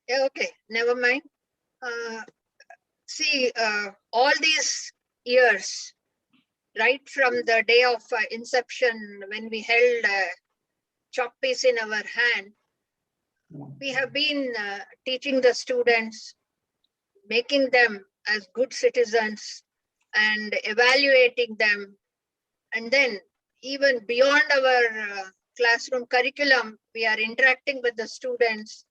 Yeah, okay, never mind. See, all these years, right from the day of inception, when we held a chalk piece in our hand, we have been teaching the students, making them as good citizens and evaluating them. And then even beyond our classroom curriculum, we are interacting with the students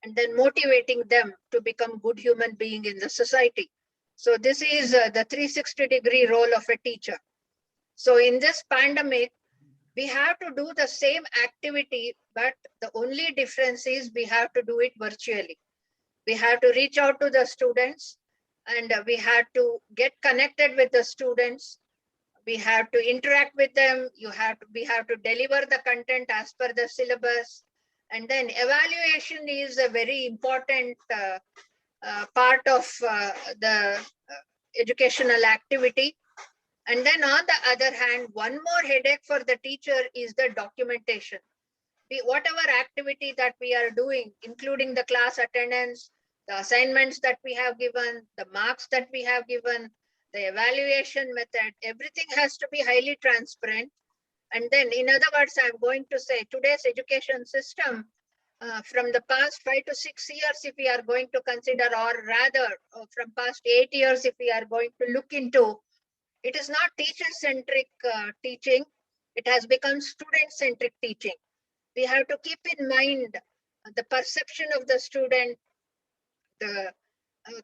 and then motivating them to become good human being in the society. So this is the 360-degree role of a teacher. So in this pandemic, we have to do the same activity, but the only difference is we have to do it virtually. We have to reach out to the students, and we have to get connected with the students. We have to interact with them. We have to deliver the content as per the syllabus. And then evaluation is a very important part of the educational activity. And then on the other hand, one more headache for the teacher is the documentation. Whatever activity that we are doing, including the class attendance, the assignments that we have given, the marks that we have given, the evaluation method, everything has to be highly transparent. And then, in other words, I'm going to say today's education system, from the past 5 to 6 years, if we are going to consider, or rather from past 8 years, if we are going to look into, it is not teacher-centric teaching. It has become student-centric teaching. We have to keep in mind the perception of the student, the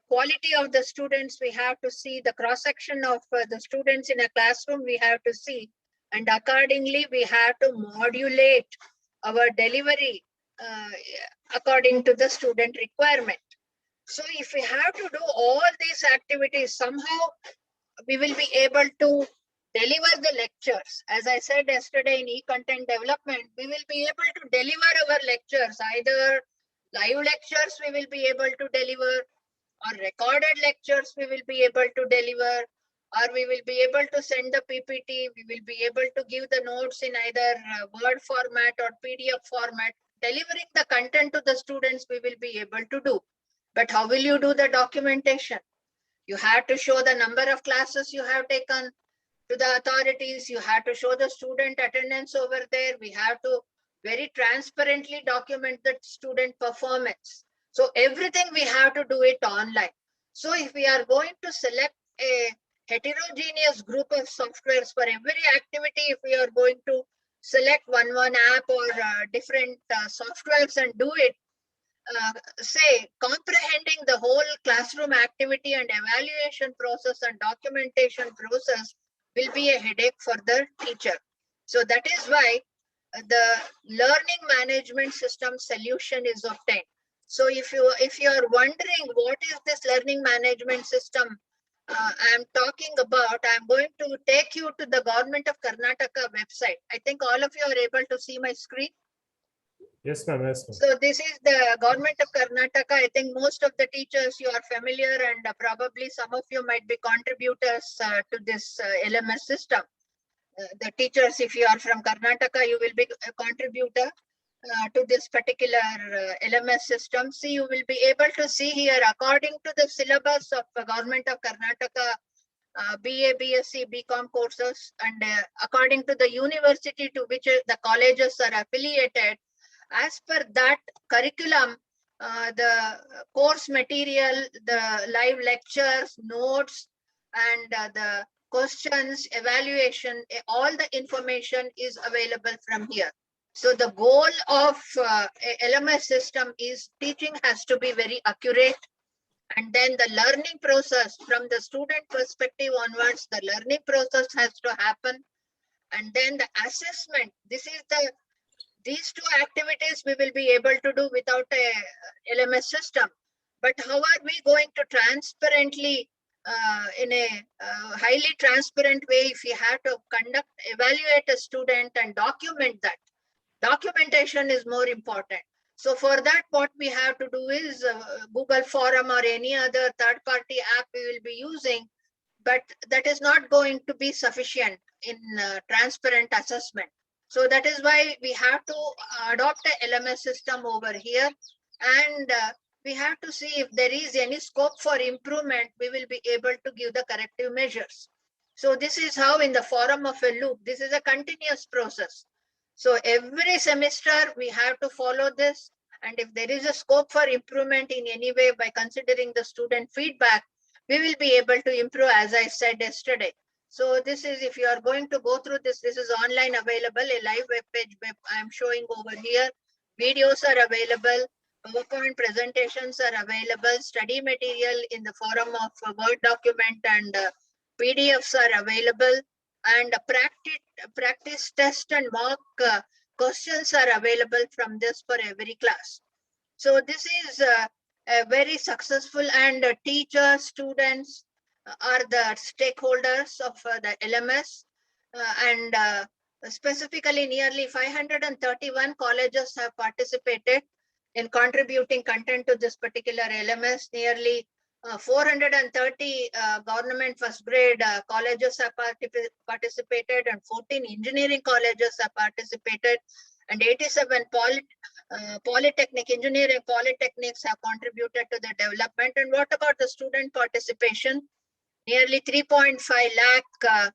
quality of the students. We have to see the cross-section of the students in a classroom. We have to see, and accordingly, we have to modulate our delivery according to the student requirement. So if we have to do all these activities, somehow we will be able to deliver the lectures. As I said yesterday in e-content development, we will be able to deliver our lectures, either live lectures we will be able to deliver, or recorded lectures we will be able to deliver, or we will be able to send the PPT, we will be able to give the notes in either Word format or PDF format. Delivering the content to the students we will be able to do. But how will you do the documentation? You have to show the number of classes you have taken to the authorities. You have to show the student attendance over there. We have to very transparently document the student performance. So everything we have to do it online. So if we are going to select a heterogeneous group of softwares for every activity, if we are going to select one app or different softwares and do it, say comprehending the whole classroom activity and evaluation process and documentation process will be a headache for the teacher. So that is why the learning management system solution is obtained. So if you are wondering what is this learning management system I'm talking about, I'm going to take you to the Government of Karnataka website. I think all of you are able to see my screen. Yes, ma'am. Yes, ma'am. So this is the Government of Karnataka. I think most of the teachers you are familiar, and probably some of you might be contributors to this LMS system. The teachers, if you are from Karnataka, you will be a contributor to this particular LMS system. See, you will be able to see here, according to the syllabus of the Government of Karnataka, BA, BSc, BCom courses, and according to the university to which the colleges are affiliated, as per that curriculum, the course material, the live lectures, notes, and the questions, evaluation, all the information is available from here. So the goal of a LMS system is teaching has to be very accurate, and then the learning process from the student perspective onwards, the learning process has to happen, and then the assessment. These two activities we will be able to do without a LMS system. But how are we going to transparently, in a highly transparent way, if we have to evaluate a student and document that? Documentation is more important. So for that, what we have to do is Google Forum or any other third-party app we will be using, but that is not going to be sufficient in transparent assessment. So that is why we have to adopt a LMS system over here, and we have to see if there is any scope for improvement, we will be able to give the corrective measures. So this is how in the forum of a loop, this is a continuous process. So every semester we have to follow this. And if there is a scope for improvement in any way by considering the student feedback, we will be able to improve, as I said yesterday. So this is, if you are going to go through this, this is online available, a live web page I am showing over here. Videos are available, PowerPoint presentations are available, study material in the form of a Word document and PDFs are available, and practice test and mock questions are available from this for every class. So this is a very successful, and teachers, students are the stakeholders of the LMS, and specifically nearly 531 colleges have participated in contributing content to this particular LMS. Nearly 430 government first grade colleges have participated, and 14 engineering colleges have participated, and 87 polytechnic engineering polytechnics have contributed to the development. And what about the student participation? Nearly 3.5 lakh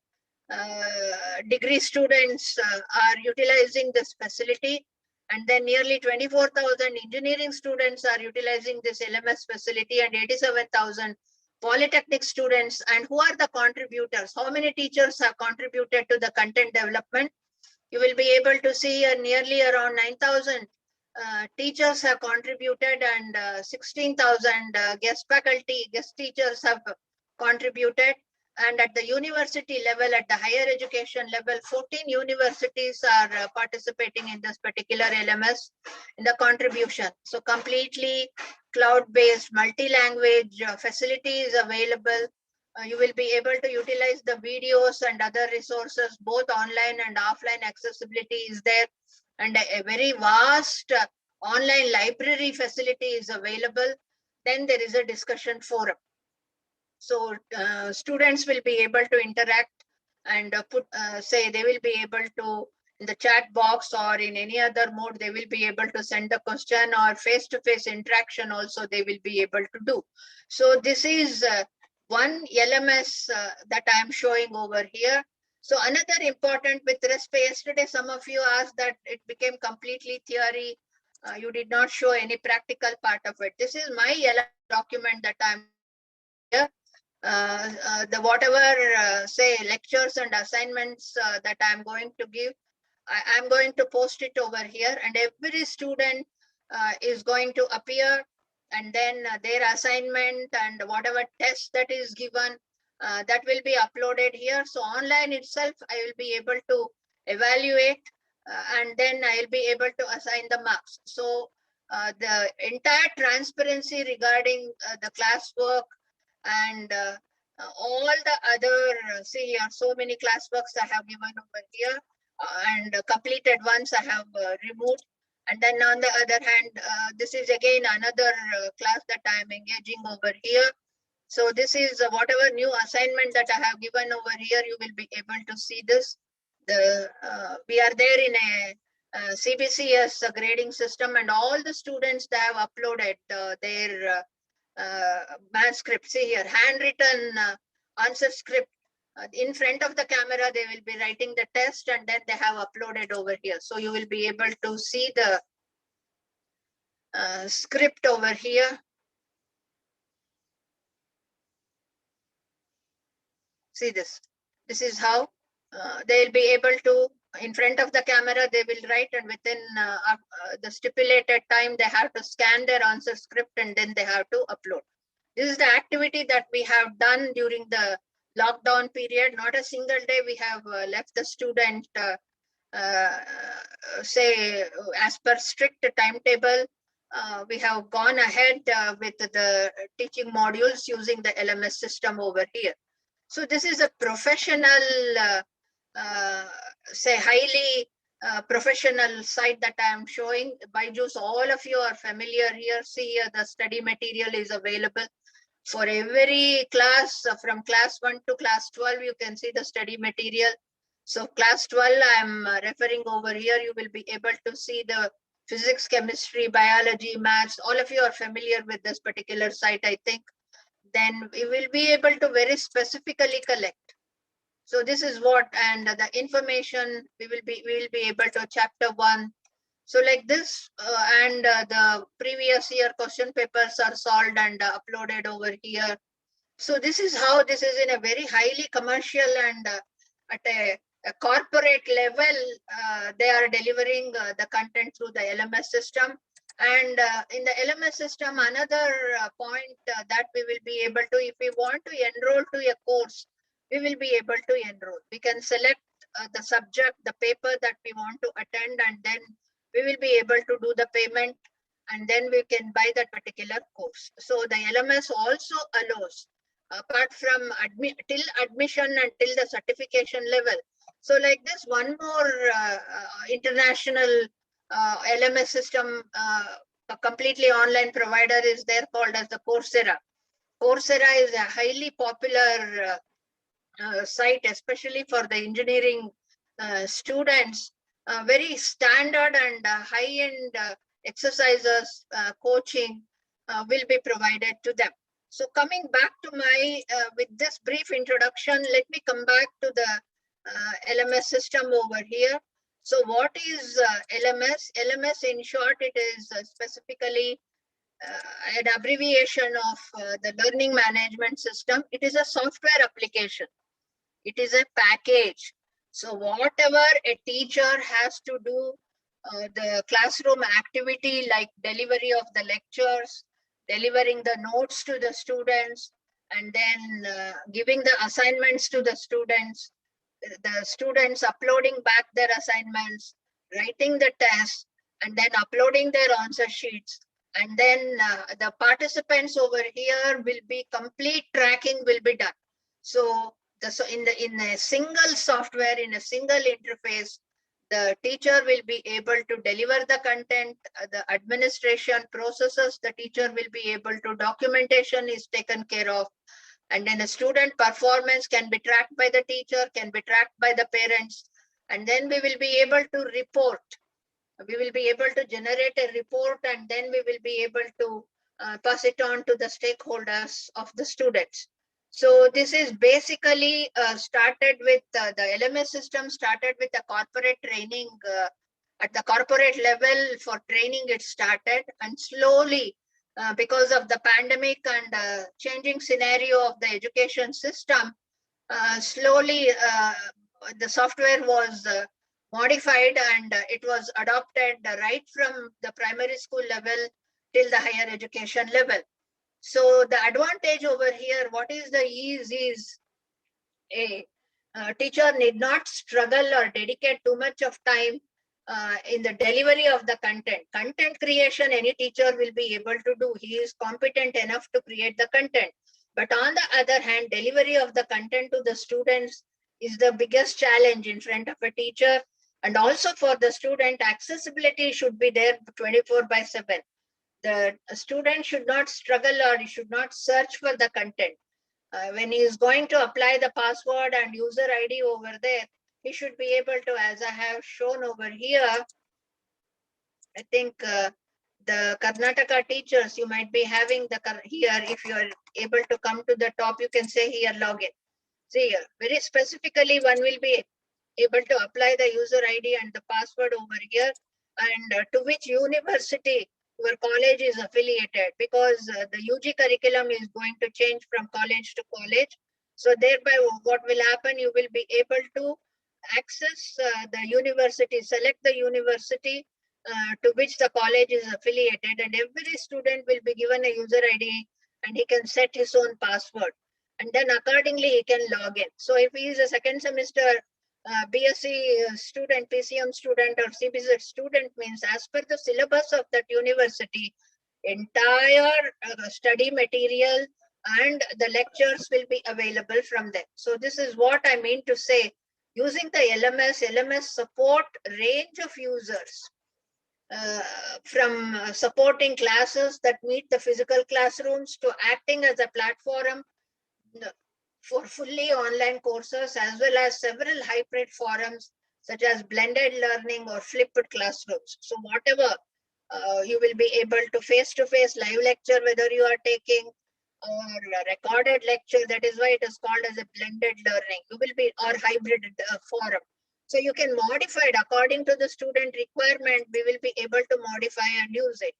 degree students are utilizing this facility, and then nearly 24,000 engineering students are utilizing this LMS facility, and 87,000 polytechnic students. And who are the contributors? How many teachers have contributed to the content development? You will be able to see nearly around 9,000 teachers have contributed, and 16,000 guest faculty, guest teachers have contributed. And at the university level, at the higher education level, 14 universities are participating in this particular LMS in the contribution. So completely cloud-based, multi-language facility is available. You will be able to utilize the videos and other resources, both online and offline accessibility is there. And a very vast online library facility is available. Then there is a discussion forum. So students will be able to interact and say they will be able to, in the chat box or in any other mode, they will be able to send a question, or face-to-face interaction also they will be able to do. So this is one LMS that I am showing over here. So another important with respect, yesterday some of you asked that it became completely theory. You did not show any practical part of it. This is my LMS document that I'm here. The whatever say lectures and assignments that I'm going to give, I'm going to post it over here, and every student is going to appear, and then their assignment and whatever test that is given, that will be uploaded here. So online itself, I will be able to evaluate, and then I'll be able to assign the marks. So the entire transparency regarding the classwork and all the other, see here, so many classworks I have given over here, and completed ones I have removed. And then on the other hand, this is again another class that I am engaging over here. So this is whatever new assignment that I have given over here, you will be able to see this. We are there in a CBCS grading system, and all the students that have uploaded their manuscript. See here, handwritten answer script. In front of the camera, they will be writing the test, and then they have uploaded over here. So you will be able to see the script over here. See this. This is how they'll be able to, in front of the camera, they will write, and within the stipulated time, they have to scan their answer script, and then they have to upload. This is the activity that we have done during the lockdown period. Not a single day we have left the student, say, as per strict timetable. We have gone ahead with the teaching modules using the LMS system over here. So this is a professional, say, highly professional site that I am showing. Byju's, all of you are familiar here. See here, the study material is available for every class, from class 1 to class 12. You can see the study material. So class 12, I'm referring over here. You will be able to see the physics, chemistry, biology, maths, all of you are familiar with this particular site, I think, then we will be able to very specifically collect. So this is what, and the information we will be able to chapter 1. So like this, and the previous year question papers are solved and uploaded over here. So this is how this is in a very highly commercial and at a corporate level, they are delivering the content through the LMS system. And in the LMS system, another point that we will be able to, if we want to enroll to a course, we will be able to enroll. We can select the subject, the paper that we want to attend, and then we will be able to do the payment, and then we can buy that particular course. So the LMS also allows, apart from till admission and till the certification level. So like this, one more international LMS system, a completely online provider is there called as the Coursera. Coursera is a highly popular site, especially for the engineering students. Very standard and high-end exercises, coaching will be provided to them. So coming back to my, with this brief introduction, let me come back to the LMS system over here. So what is LMS? LMS, in short, it is specifically an abbreviation of the learning management system. It is a software application. It is a package. So whatever a teacher has to do, the classroom activity like delivery of the lectures, delivering the notes to the students, and then giving the assignments to the students uploading back their assignments, writing the tests, and then uploading their answer sheets. And then the participants over here will be complete tracking will be done. So in a single software, in a single interface, the teacher will be able to deliver the content, the administration processes, the teacher will be able to, documentation is taken care of, and then the student performance can be tracked by the teacher, can be tracked by the parents, and then we will be able to report. We will be able to generate a report, and then we will be able to pass it on to the stakeholders of the students. So this is basically started with the LMS system started with a corporate training at the corporate level. For training it started, and slowly because of the pandemic and changing scenario of the education system, slowly the software was modified, and it was adopted right from the primary school level till the higher education level. So the advantage over here, what is the ease is a teacher need not struggle or dedicate too much of time in the delivery of the content. Content creation, any teacher will be able to do. He is competent enough to create the content. But on the other hand, delivery of the content to the students is the biggest challenge in front of a teacher. And also for the student, accessibility should be there 24/7. The student should not struggle or he should not search for the content. When he is going to apply the password and user ID over there, he should be able to, as I have shown over here, I think the Karnataka teachers, you might be having the here, if you are able to come to the top, you can say here login. See here, very specifically one will be able to apply the user ID and the password over here, and to which university your college is affiliated, because the UG curriculum is going to change from college to college. So thereby what will happen, you will be able to access the university, select the university to which the college is affiliated, and every student will be given a user ID and he can set his own password, and then accordingly he can log in. So if he is a second semester BSc student, PCM student or CBZ student, means as per the syllabus of that university, entire study material and the lectures will be available from them. So this is what I mean to say. Using the LMS support range of users from supporting classes that meet the physical classrooms to acting as a platform for fully online courses, as well as several hybrid forums such as blended learning or flipped classrooms. So whatever You will be able to face-to-face live lecture, whether you are taking or a recorded lecture. That is why it is called as a blended learning. You will be, or hybrid forum. So you can modify it according to the student requirement. We will be able to modify and use it.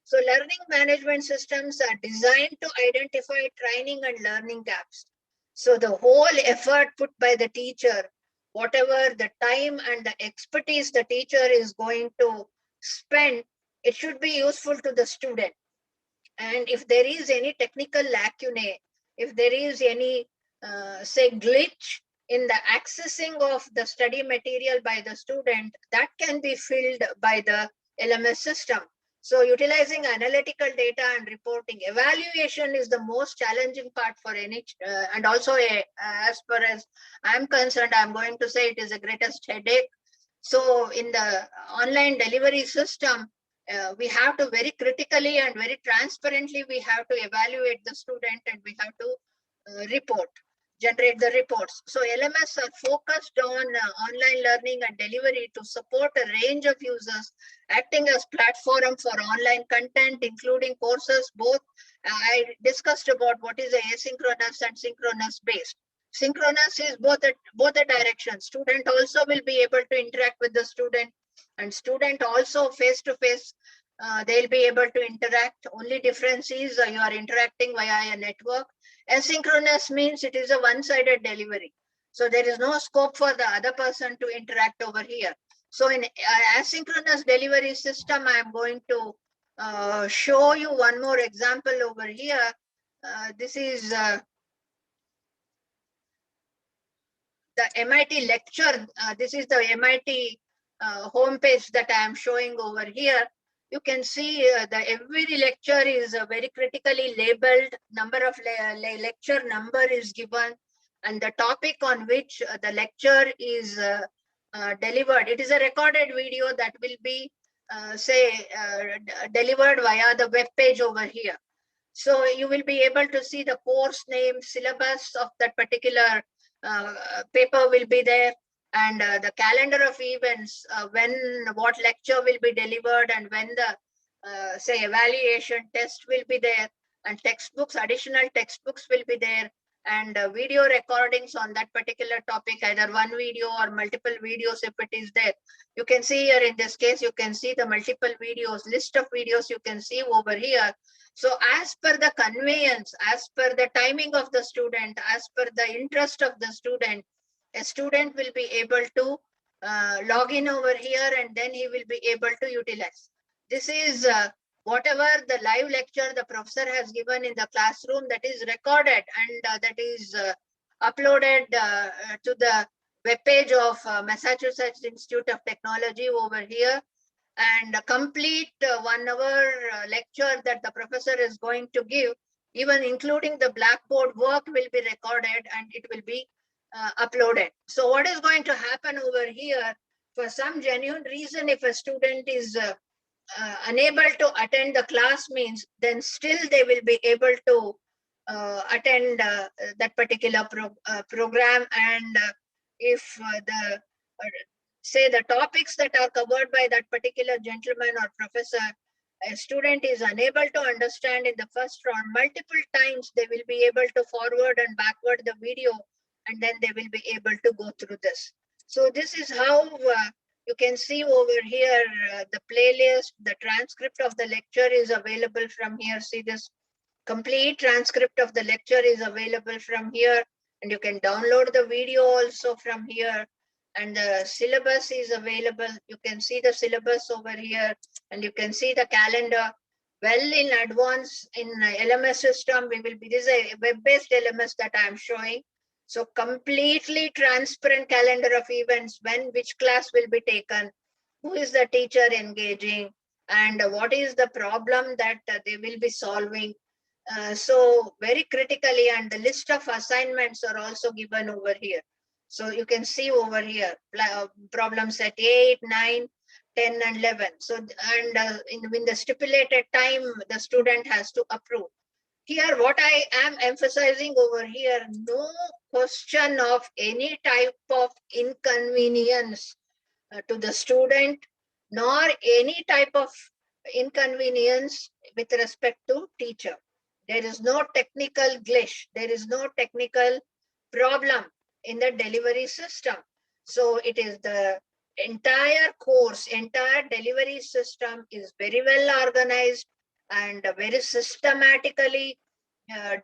So learning management systems are designed to identify training and learning gaps. So the whole effort put by the teacher, whatever the time and the expertise the teacher is going to spend, it should be useful to the student. And if there is any technical lacunae, if there is any, say, glitch in the accessing of the study material by the student, that can be filled by the LMS system. So utilizing analytical data and reporting, evaluation is the most challenging part for any, and also as far as I'm concerned, I'm going to say it is the greatest headache. So in the online delivery system, we have to very critically and very transparently, we have to evaluate the student and we have to generate the reports. So LMS are focused on online learning and delivery to support a range of users, acting as platform for online content, including courses. Both I discussed about what is asynchronous and synchronous based. Synchronous is both the directions. Student also will be able to interact with the student, and student also face to face. They'll be able to interact. Only difference is you are interacting via a network. Asynchronous means it is a one-sided delivery. So there is no scope for the other person to interact over here. So in asynchronous delivery system, I am going to show you one more example over here. This is the MIT lecture. This is the MIT homepage that I am showing over here. You can see that every lecture is very critically labeled. Number of lecture number is given, and the topic on which the lecture is delivered. It is a recorded video that will be delivered via the web page over here. So you will be able to see the course name, syllabus of that particular paper will be there, and the calendar of events, what lecture will be delivered, and when the say evaluation test will be there, and textbooks, additional textbooks will be there, and video recordings on that particular topic, either one video or multiple videos if it is there. You can see here in this case, you can see the multiple videos, list of videos you can see over here. So as per the conveyance, as per the timing of the student, as per the interest of the student, a student will be able to log in over here, and then he will be able to utilize. This is whatever the live lecture the professor has given in the classroom, that is recorded, and that is uploaded to the webpage of Massachusetts Institute of Technology over here. And a complete 1 hour lecture that the professor is going to give, even including the blackboard work, will be recorded and it will be uploaded. So what is going to happen over here, for some genuine reason, if a student is unable to attend the class, means then still they will be able to attend that particular program. And if the say the topics that are covered by that particular gentleman or professor, a student is unable to understand in the first round, multiple times they will be able to forward and backward the video, and then they will be able to go through this. So this is how you can see over here the playlist, the transcript of the lecture is available from here. See, this complete transcript of the lecture is available from here, and you can download the video also from here. And the syllabus is available. You can see the syllabus over here, and you can see the calendar well in advance. In LMS system, this is a web-based LMS that I am showing. So completely transparent calendar of events, when which class will be taken, who is the teacher engaging, and what is the problem that they will be solving. So very critically, and the list of assignments are also given over here. So you can see over here, problem set 8, 9, 10, and 11. So, and in the stipulated time, the student has to approve. Here, what I am emphasizing over here, no question of any type of inconvenience to the student, nor any type of inconvenience with respect to teacher. There is no technical glitch. There is no technical problem in the delivery system. So it is the entire course, entire delivery system is very well organized and very systematically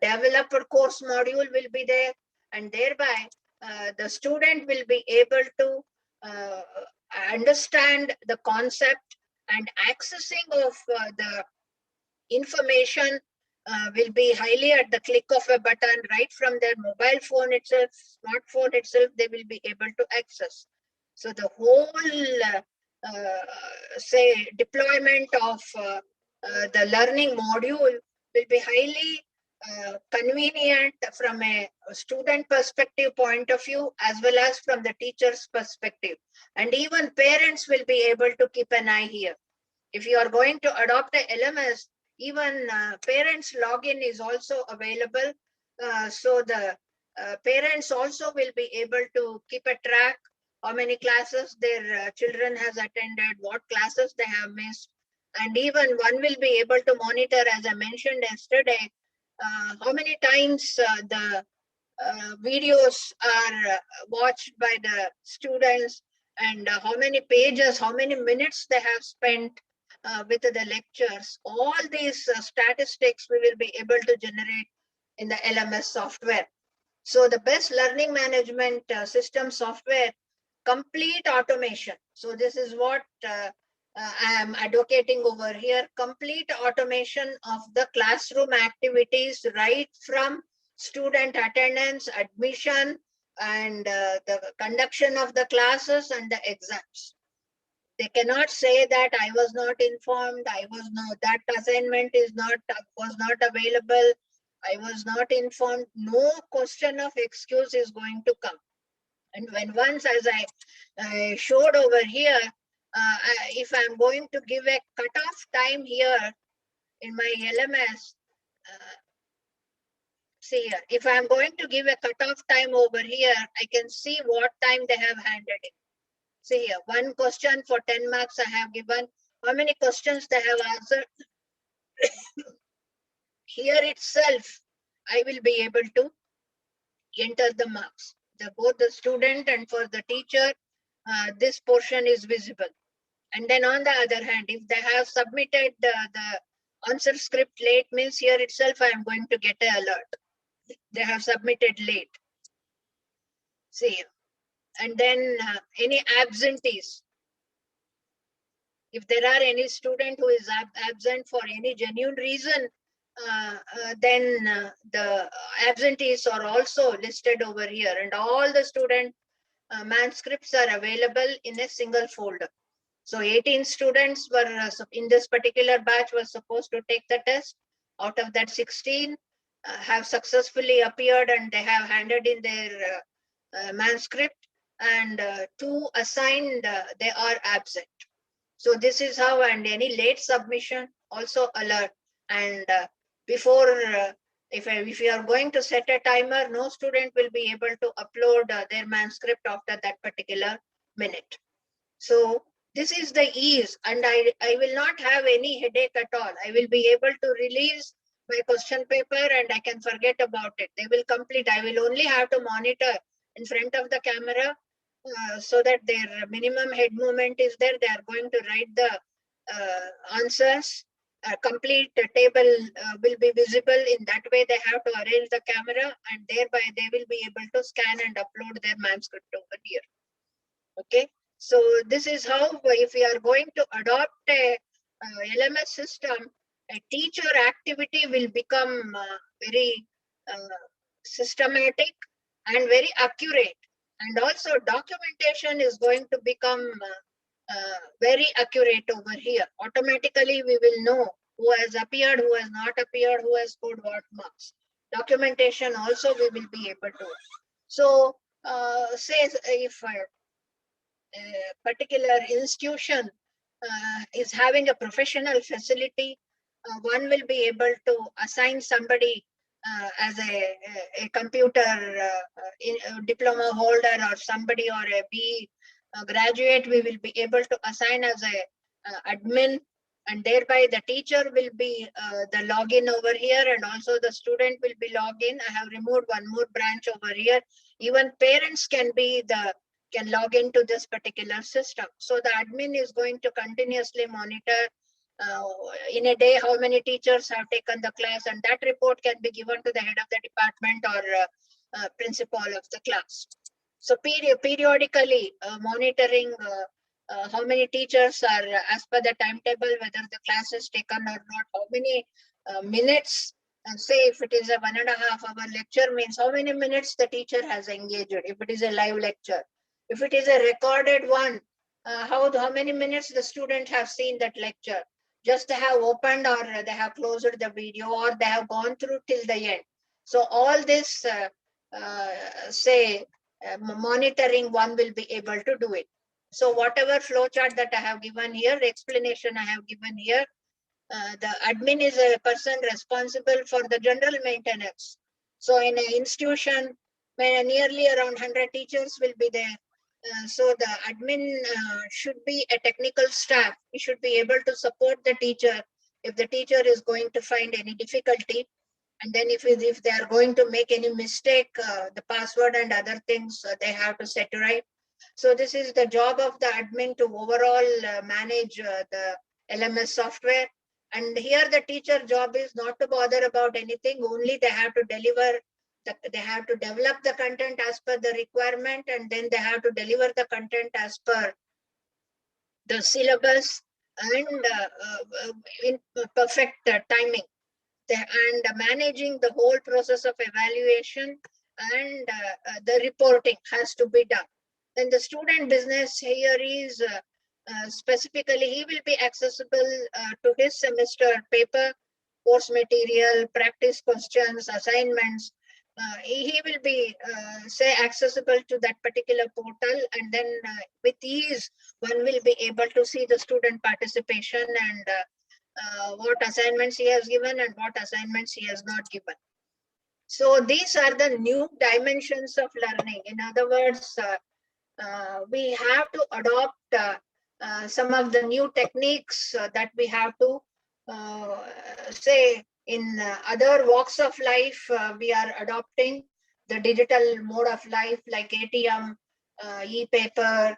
developed course module will be there, and thereby the student will be able to understand the concept, and accessing of the information will be highly at the click of a button right from their mobile phone itself, smartphone itself, they will be able to access. So the whole, say, deployment of the learning module will be highly convenient from a student perspective point of view, as well as from the teacher's perspective. And even parents will be able to keep an eye here. If you are going to adopt a LMS, even parents login is also available. So the parents also will be able to keep a track how many classes their children has attended, what classes they have missed. And even one will be able to monitor, as I mentioned yesterday, how many times the videos are watched by the students, and how many pages, how many minutes they have spent with the lectures. All these statistics we will be able to generate in the LMS software. So the best learning management system software, complete automation. So this is what I am advocating over here, complete automation of the classroom activities, right from student attendance, admission, and the conduction of the classes and the exams. They cannot say that I was not informed, that assignment was not available, I was not informed. No question of excuse is going to come. And when once, as I showed over here, if I'm going to give a cutoff time here in my LMS, see here, if I'm going to give a cutoff time over here, I can see what time they have handed it. See here, one question for 10 marks I have given. How many questions they have answered? Here itself, I will be able to enter the marks. Both the student and for the teacher, this portion is visible. And then on the other hand, if they have submitted the answer script late, means here itself I am going to get an alert. They have submitted late. See, and then any absentees. If there are any student who is absent for any genuine reason, then the absentees are also listed over here, and all the student manuscripts are available in a single folder. So 18 students were in this particular batch were supposed to take the test. Out of that, 16 have successfully appeared and they have handed in their manuscript, and 2 assigned, they are absent. So this is how, and any late submission also alert. And before, if you are going to set a timer, no student will be able to upload their manuscript after that particular minute. So this is the ease, and I will not have any headache at all. I will be able to release my question paper and I can forget about it. They will complete. I will only have to monitor in front of the camera so that their minimum head movement is there. They are going to write the answers. A complete table will be visible. In that way, they have to arrange the camera, and thereby they will be able to scan and upload their manuscript over here. Okay. So this is how, if we are going to adopt a LMS system, a teacher activity will become very systematic and very accurate. And also documentation is going to become very accurate over here. Automatically, we will know who has appeared, who has not appeared, who has scored what marks. Documentation also we will be able to. So say if a particular institution is having a professional facility, one will be able to assign somebody as a computer diploma holder, or somebody, or a B graduate, we will be able to assign as a admin And thereby the teacher will be the login over here, and also the student will be login. I have removed one more branch over here. Even parents can log into this particular system. So the admin is going to continuously monitor in a day how many teachers have taken the class, and that report can be given to the head of the department or principal of the class. So periodically monitoring how many teachers are as per the timetable, whether the class is taken or not, how many minutes, and say if it is a 1.5 hour lecture, means how many minutes the teacher has engaged, if it is a live lecture. If it is a recorded one, how many minutes the student have seen that lecture, just they have opened or they have closed the video or they have gone through till the end. So all this monitoring one will be able to do it. So whatever flowchart that I have given here, explanation I have given here, the admin is a person responsible for the general maintenance. So in an institution where nearly around 100 teachers will be there, so the admin should be a technical staff. He should be able to support the teacher if the teacher is going to find any difficulty. And then if they are going to make any mistake, the password and other things, they have to set right. So this is the job of the admin to overall manage the LMS software. And here the teacher job is not to bother about anything, only they have to deliver, they have to develop the content as per the requirement, and then they have to deliver the content as per the syllabus and in perfect timing. And managing the whole process of evaluation and the reporting has to be done. Then the student business here is specifically, he will be accessible to his semester paper, course material, practice questions, assignments. He will be accessible to that particular portal, and then with ease one will be able to see the student participation and what assignments he has given and what assignments he has not given. So these are the new dimensions of learning. In other words, we have to adopt some of the new techniques that we have to say in other walks of life. We are adopting the digital mode of life like ATM, e-paper,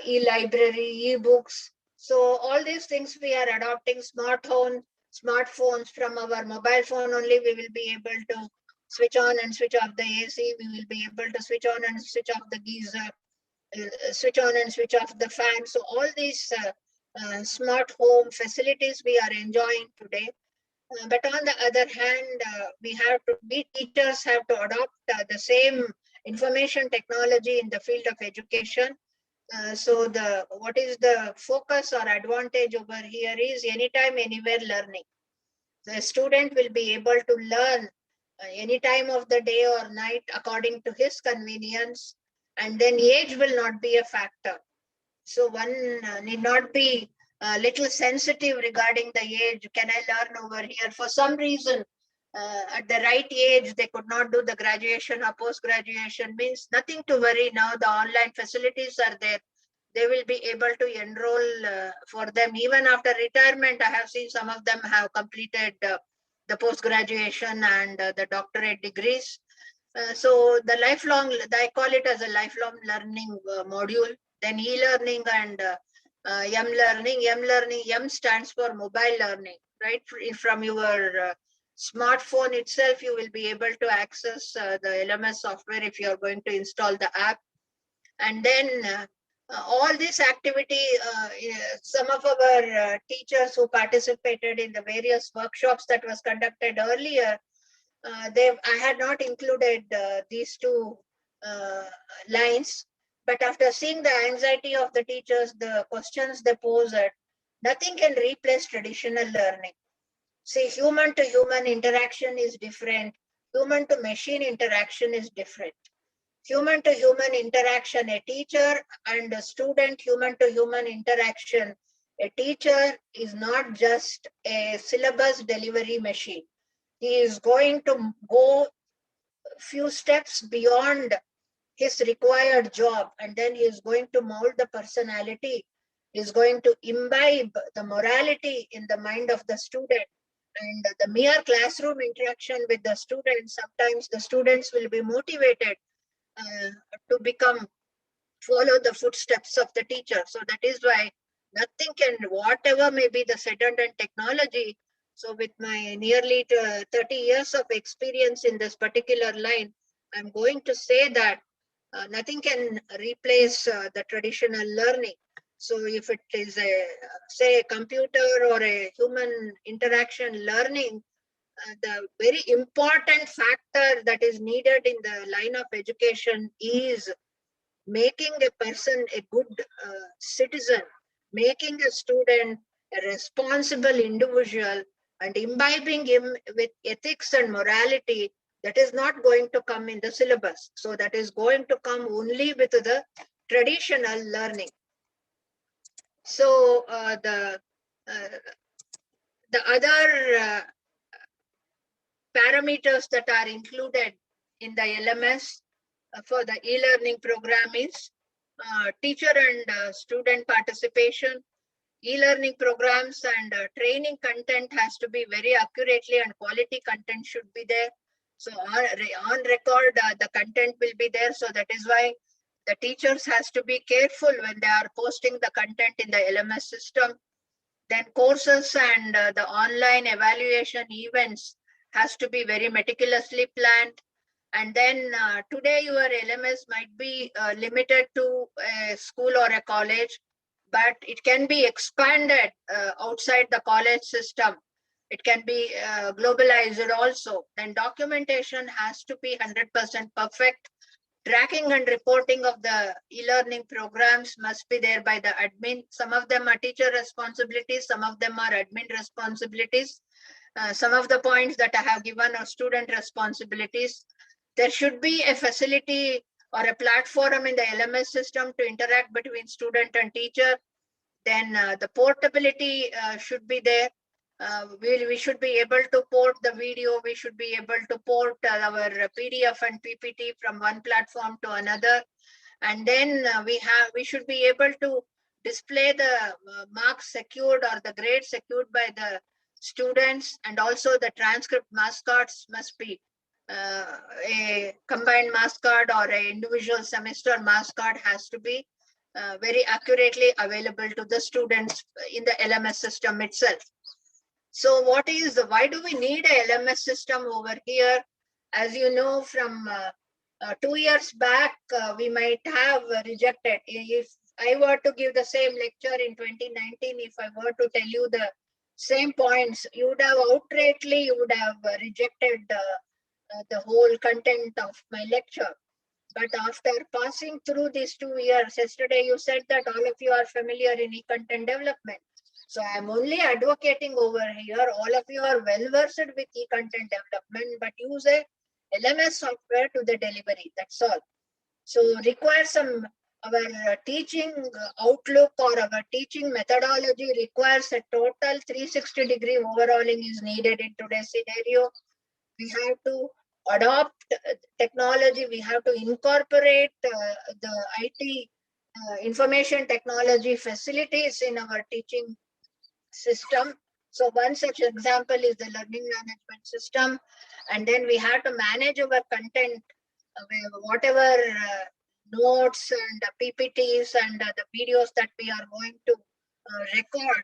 e-library, e-books. So all these things we are adopting. Smartphones from our mobile phone only, we will be able to switch on and switch off the AC. We will be able to switch on and switch off the geyser, switch on and switch off the fan. So all these smart home facilities we are enjoying today. But on the other hand, we teachers have to adopt the same information technology in the field of education. So what is the focus or advantage over here is anytime, anywhere learning. The student will be able to learn any time of the day or night according to his convenience, and then age will not be a factor. So one need not be a little sensitive regarding the age. Can I learn over here? For some reason, at the right age, they could not do the graduation or post-graduation, means nothing to worry. Now the online facilities are there. They will be able to enroll for them. Even after retirement, I have seen some of them have completed the post-graduation and the doctorate degrees. So the lifelong, I call it as a lifelong learning module. Then e-learning and M-learning. M stands for mobile learning, right? From your smartphone itself, you will be able to access the LMS software if you are going to install the app. And then all this activity, some of our teachers who participated in the various workshops that was conducted earlier, I had not included these two lines, but after seeing the anxiety of the teachers, the questions they posed, nothing can replace traditional learning. See, human to human interaction is different. Human to machine interaction is different. Human to human interaction, a teacher and a student, human to human interaction, a teacher is not just a syllabus delivery machine. He is going to go a few steps beyond his required job, and then he is going to mold the personality is going to imbibe the morality in the mind of the student. And the mere classroom interaction with the students, sometimes the students will be motivated to follow the footsteps of the teacher. So that is why nothing can, whatever may be the redundant technology. So with my nearly 30 years of experience in this particular line, I'm going to say that nothing can replace the traditional learning. So if it is say a computer or a human interaction learning, the very important factor that is needed in the line of education is making a person a good citizen, making a student a responsible individual, and imbibing him with ethics and morality. That is not going to come in the syllabus. So that is going to come only with the traditional learning. So the other parameters that are included in the LMS for the e-learning program is teacher and student participation. E-learning programs and training content has to be very accurately, and quality content should be there. So on record, the content will be there. So that is why the teachers has to be careful when they are posting the content in the LMS system. Then courses and the online evaluation events has to be very meticulously planned. And then today your LMS might be limited to a school or a college, but it can be expanded outside the college system. It can be globalized also. Then documentation has to be 100% perfect. Tracking and reporting of the e-learning programs must be there by the admin. Some of them are teacher responsibilities, some of them are admin responsibilities. Some of the points that I have given are student responsibilities. There should be a facility or a platform in the LMS system to interact between student and teacher. Then the portability should be there. We should be able to port the video. We should be able to port our PDF and PPT from one platform to another. And then we should be able to display the marks secured or the grades secured by the students, and also the transcript mascots must be a combined mascot or an individual semester mascot has to be very accurately available to the students in the LMS system itself. So why do we need a LMS system over here? As you know, from 2 years back, we might have rejected. If I were to give the same lecture in 2019, if I were to tell you the same points, you would have outrightly, you would have rejected the whole content of my lecture. But after passing through these 2 years, yesterday you said that all of you are familiar in e-content development. So I'm only advocating over here, all of you are well versed with e-content development, but use a LMS software to the delivery, that's all. So require our teaching outlook or our teaching methodology requires a total 360-degree overhauling is needed in today's scenario. We have to adopt technology, we have to incorporate the IT information technology facilities in our teaching system. So one such example is the learning management system. And then we have to manage our content, whatever notes and PPTs and the videos that we are going to record.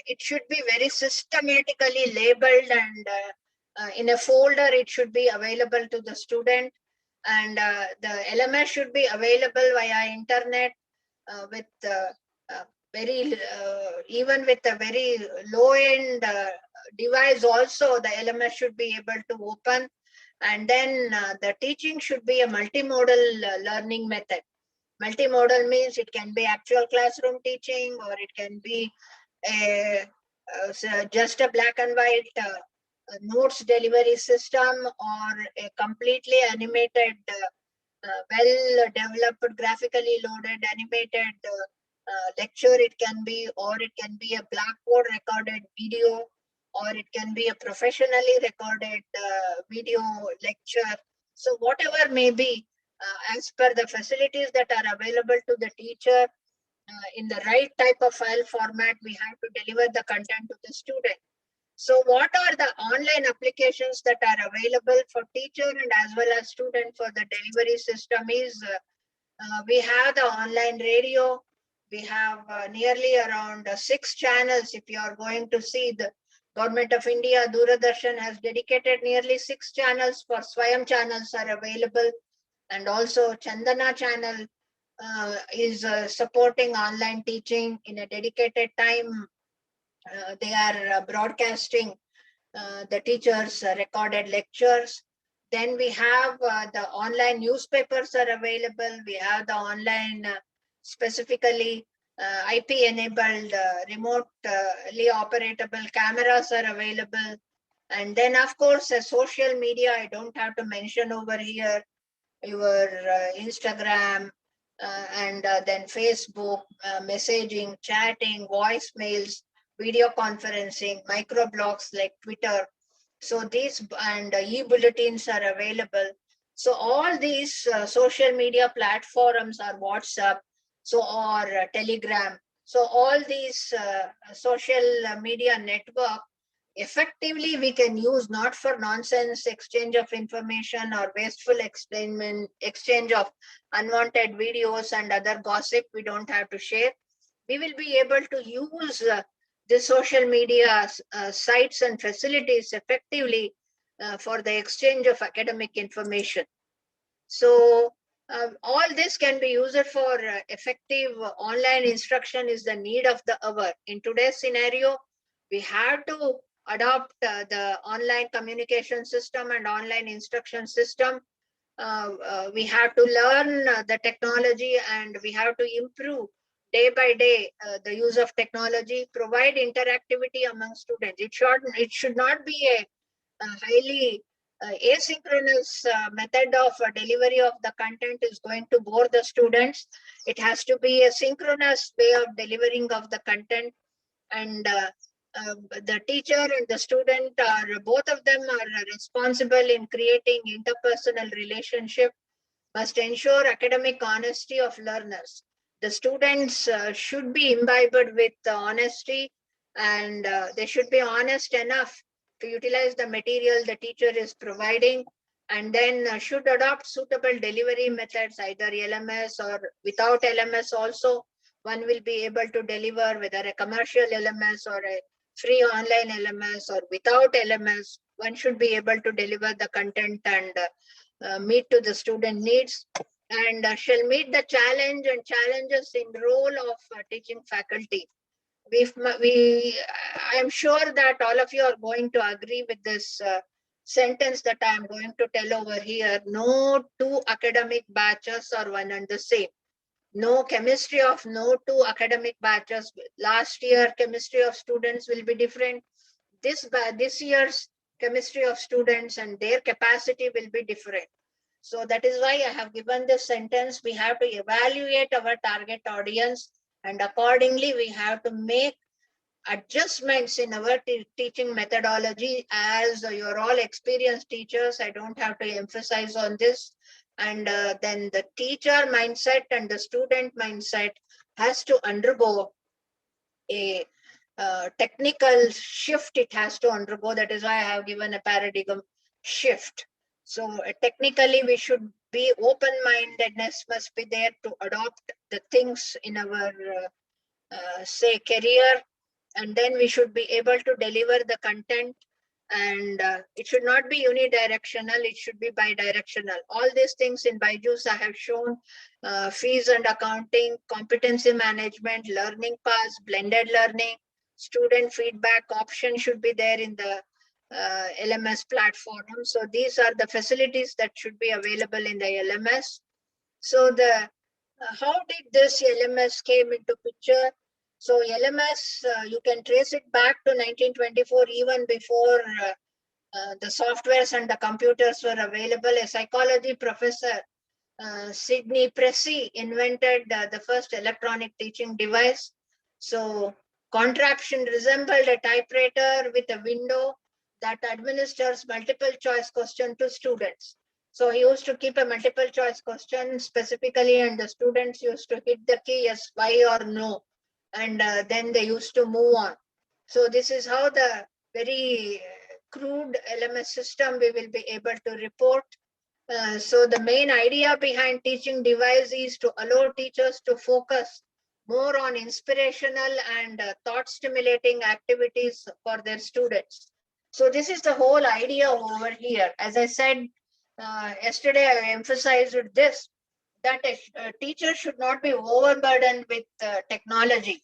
It should be very systematically labeled, and in a folder it should be available to the student, and the LMS should be available via internet with very even with a very low end device also, the LMS should be able to open. And then the teaching should be a multimodal learning method. Multimodal means it can be actual classroom teaching, or it can be just a black and white notes delivery system, or a completely animated, well-developed, graphically loaded, animated lecture it can be, or it can be a blackboard recorded video, or it can be a professionally recorded video lecture. So whatever may be, as per the facilities that are available to the teacher, in the right type of file format, we have to deliver the content to the student. So what are the online applications that are available for teacher and as well as student for the delivery system is we have the online radio. We have nearly around 6 channels. If you are going to see, the Government of India, Doordarshan has dedicated nearly 6 channels. For Swayam channels are available, and also Chandana channel is supporting online teaching in a dedicated time. They are broadcasting the teachers' recorded lectures. Then we have the online newspapers are available. We have the online specifically IP-enabled remotely operatable cameras are available. And then, of course, social media, I don't have to mention over here, your Instagram, and then Facebook, messaging, chatting, voicemails, video conferencing, microblogs like Twitter. So these and e-bulletins are available. So all these social media platforms are WhatsApp, so or Telegram. So all these social media network effectively we can use not for nonsense exchange of information or wasteful exchange of unwanted videos and other gossip we don't have to share. We will be able to use the social media sites and facilities effectively for the exchange of academic information. So all this can be used for effective online instruction is the need of the hour. In today's scenario, we have to adopt the online communication system and online instruction system. We have to learn the technology and we have to improve day by day the use of technology, provide interactivity among students. It should not be a highly asynchronous method of delivery of the content is going to bore the students. It has to be a synchronous way of delivering of the content, and the teacher and the student are both of them are responsible in creating interpersonal relationship, must ensure academic honesty of learners. The students should be imbibed with honesty, and they should be honest enough to utilize the material the teacher is providing, and then should adopt suitable delivery methods, either LMS or without LMS also. One will be able to deliver whether a commercial LMS or a free online LMS or without LMS. One should be able to deliver the content and meet to the student needs, and shall meet the challenge and challenges in role of teaching faculty. I am sure that all of you are going to agree with this sentence that I am going to tell over here. No two academic batches are one and the same. No chemistry of no two academic batches. Last year chemistry of students will be different. This year's chemistry of students and their capacity will be different. So that is why I have given this sentence. We have to evaluate our target audience, and accordingly we have to make adjustments in our teaching methodology. As you're all experienced teachers, I don't have to emphasize on this. And then the teacher mindset and the student mindset has to undergo a technical shift. It has to undergo. That is why I have given a paradigm shift. So technically we should be open-mindedness must be there to adopt the things in our say career, and then we should be able to deliver the content, and it should not be unidirectional, it should be bidirectional. All these things in Byju's I have shown, fees and accounting, competency management, learning paths, blended learning, student feedback option should be there in the LMS platform. So these are the facilities that should be available in the LMS. So the how did this LMS came into picture? So LMS, you can trace it back to 1924, even before the softwares and the computers were available. A psychology professor, Sidney Pressey, invented the first electronic teaching device. So contraption resembled a typewriter with a window that administers multiple choice question to students. So he used to keep a multiple choice question specifically, and the students used to hit the key yes, why or no, and then they used to move on. So this is how the very crude LMS system we will be able to report. So the main idea behind teaching device is to allow teachers to focus more on inspirational and thought stimulating activities for their students. So this is the whole idea over here. As I said yesterday, I emphasized this, that a teacher should not be overburdened with technology,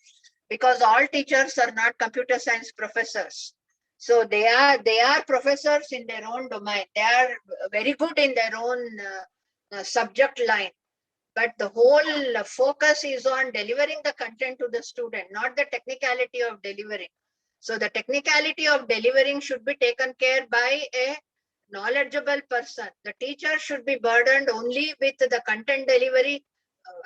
because all teachers are not computer science professors. So they are professors in their own domain. They are very good in their own subject line. But the whole focus is on delivering the content to the student, not the technicality of delivering. So the technicality of delivering should be taken care by a knowledgeable person. The teacher should be burdened only with the content delivery,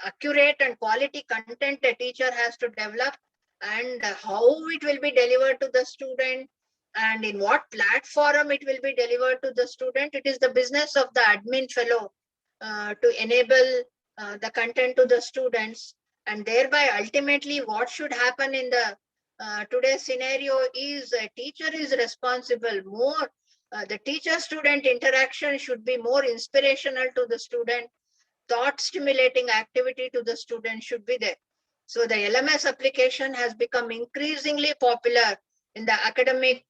accurate and quality content a teacher has to develop, and how it will be delivered to the student, and in what platform it will be delivered to the student. It is the business of the admin fellow to enable the content to the students, and thereby ultimately what should happen in the today's scenario is a teacher is responsible more. The teacher student interaction should be more inspirational to the student. Thought stimulating activity to the student should be there. So the LMS application has become increasingly popular in the academic,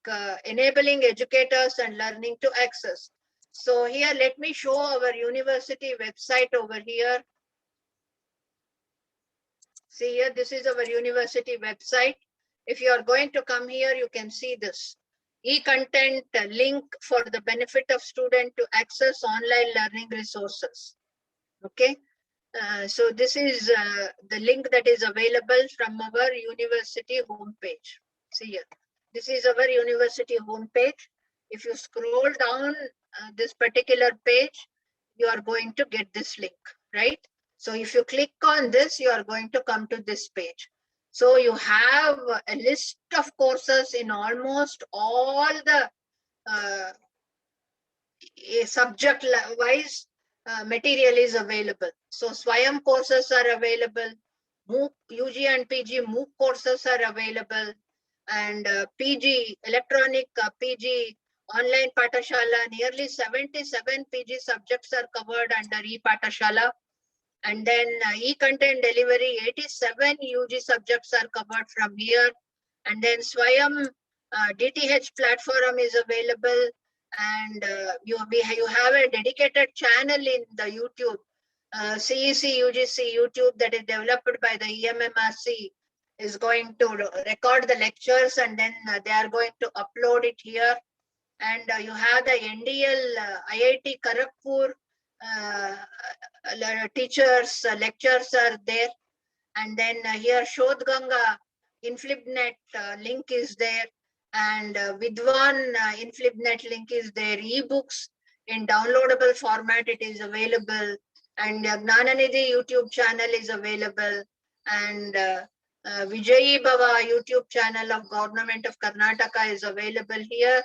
enabling educators and learning to access. So here, let me show our university website over here. See here, this is our university website. If you are going to come here, you can see this e-content link for the benefit of student to access online learning resources. Okay. So this is the link that is available from our university homepage. See here, this is our university homepage. If you scroll down this particular page, you are going to get this link, right? So if you click on this, you are going to come to this page. So you have a list of courses in almost all the subject wise material is available. So Swayam courses are available, MOOC, UG and PG MOOC courses are available, and PG, electronic PG, online Patashala, nearly 77 PG subjects are covered under e-Patashala. And then e-content delivery, 87 UG subjects are covered from here. And then Swayam DTH platform is available, and you have a dedicated channel in the YouTube, CEC UGC YouTube, that is developed by the EMMRC, is going to record the lectures, and then they are going to upload it here. And you have the NDL IIT Kharagpur teachers lectures are there. And then here Shodh Ganga InflibNet link is there, and Vidwan InflibNet link is there. Ebooks in downloadable format it is available, and Gnananidhi YouTube channel is available, and Vijayi Bhava YouTube channel of Government of Karnataka is available here,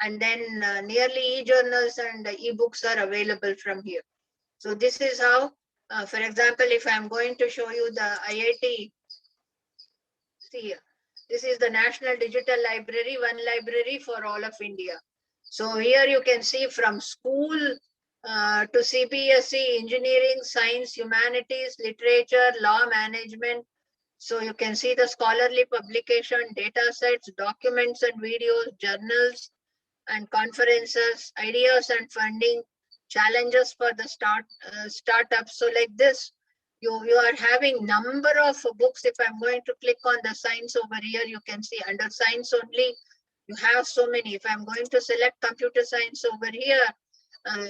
and then nearly e-journals and ebooks are available from here. So this is how, for example, if I'm going to show you the IIT, see here, this is the National Digital Library, one library for all of India. So here you can see from school to CBSE, engineering, science, humanities, literature, law, management. So you can see the scholarly publication, data sets, documents and videos, journals and conferences, ideas and funding, challenges for the startups. So like this, you are having number of books. If I'm going to click on the science over here, you can see under science only, you have so many. If I'm going to select computer science over here,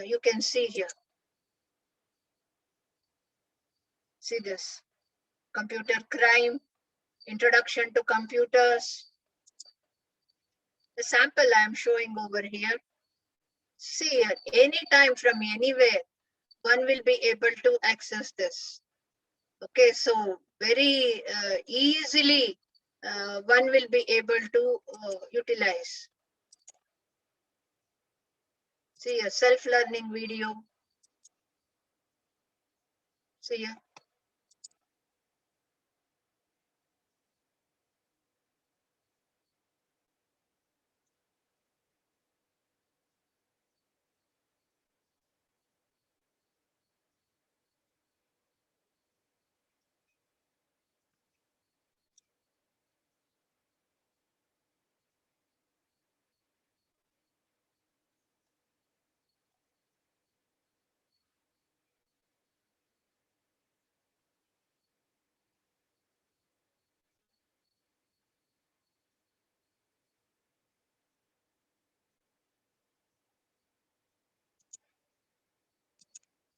you can see here. See this, computer crime, introduction to computers. The sample I'm showing over here. See here, anytime from anywhere, one will be able to access this. Okay, so very easily one will be able to utilize. See a self-learning video. See ya.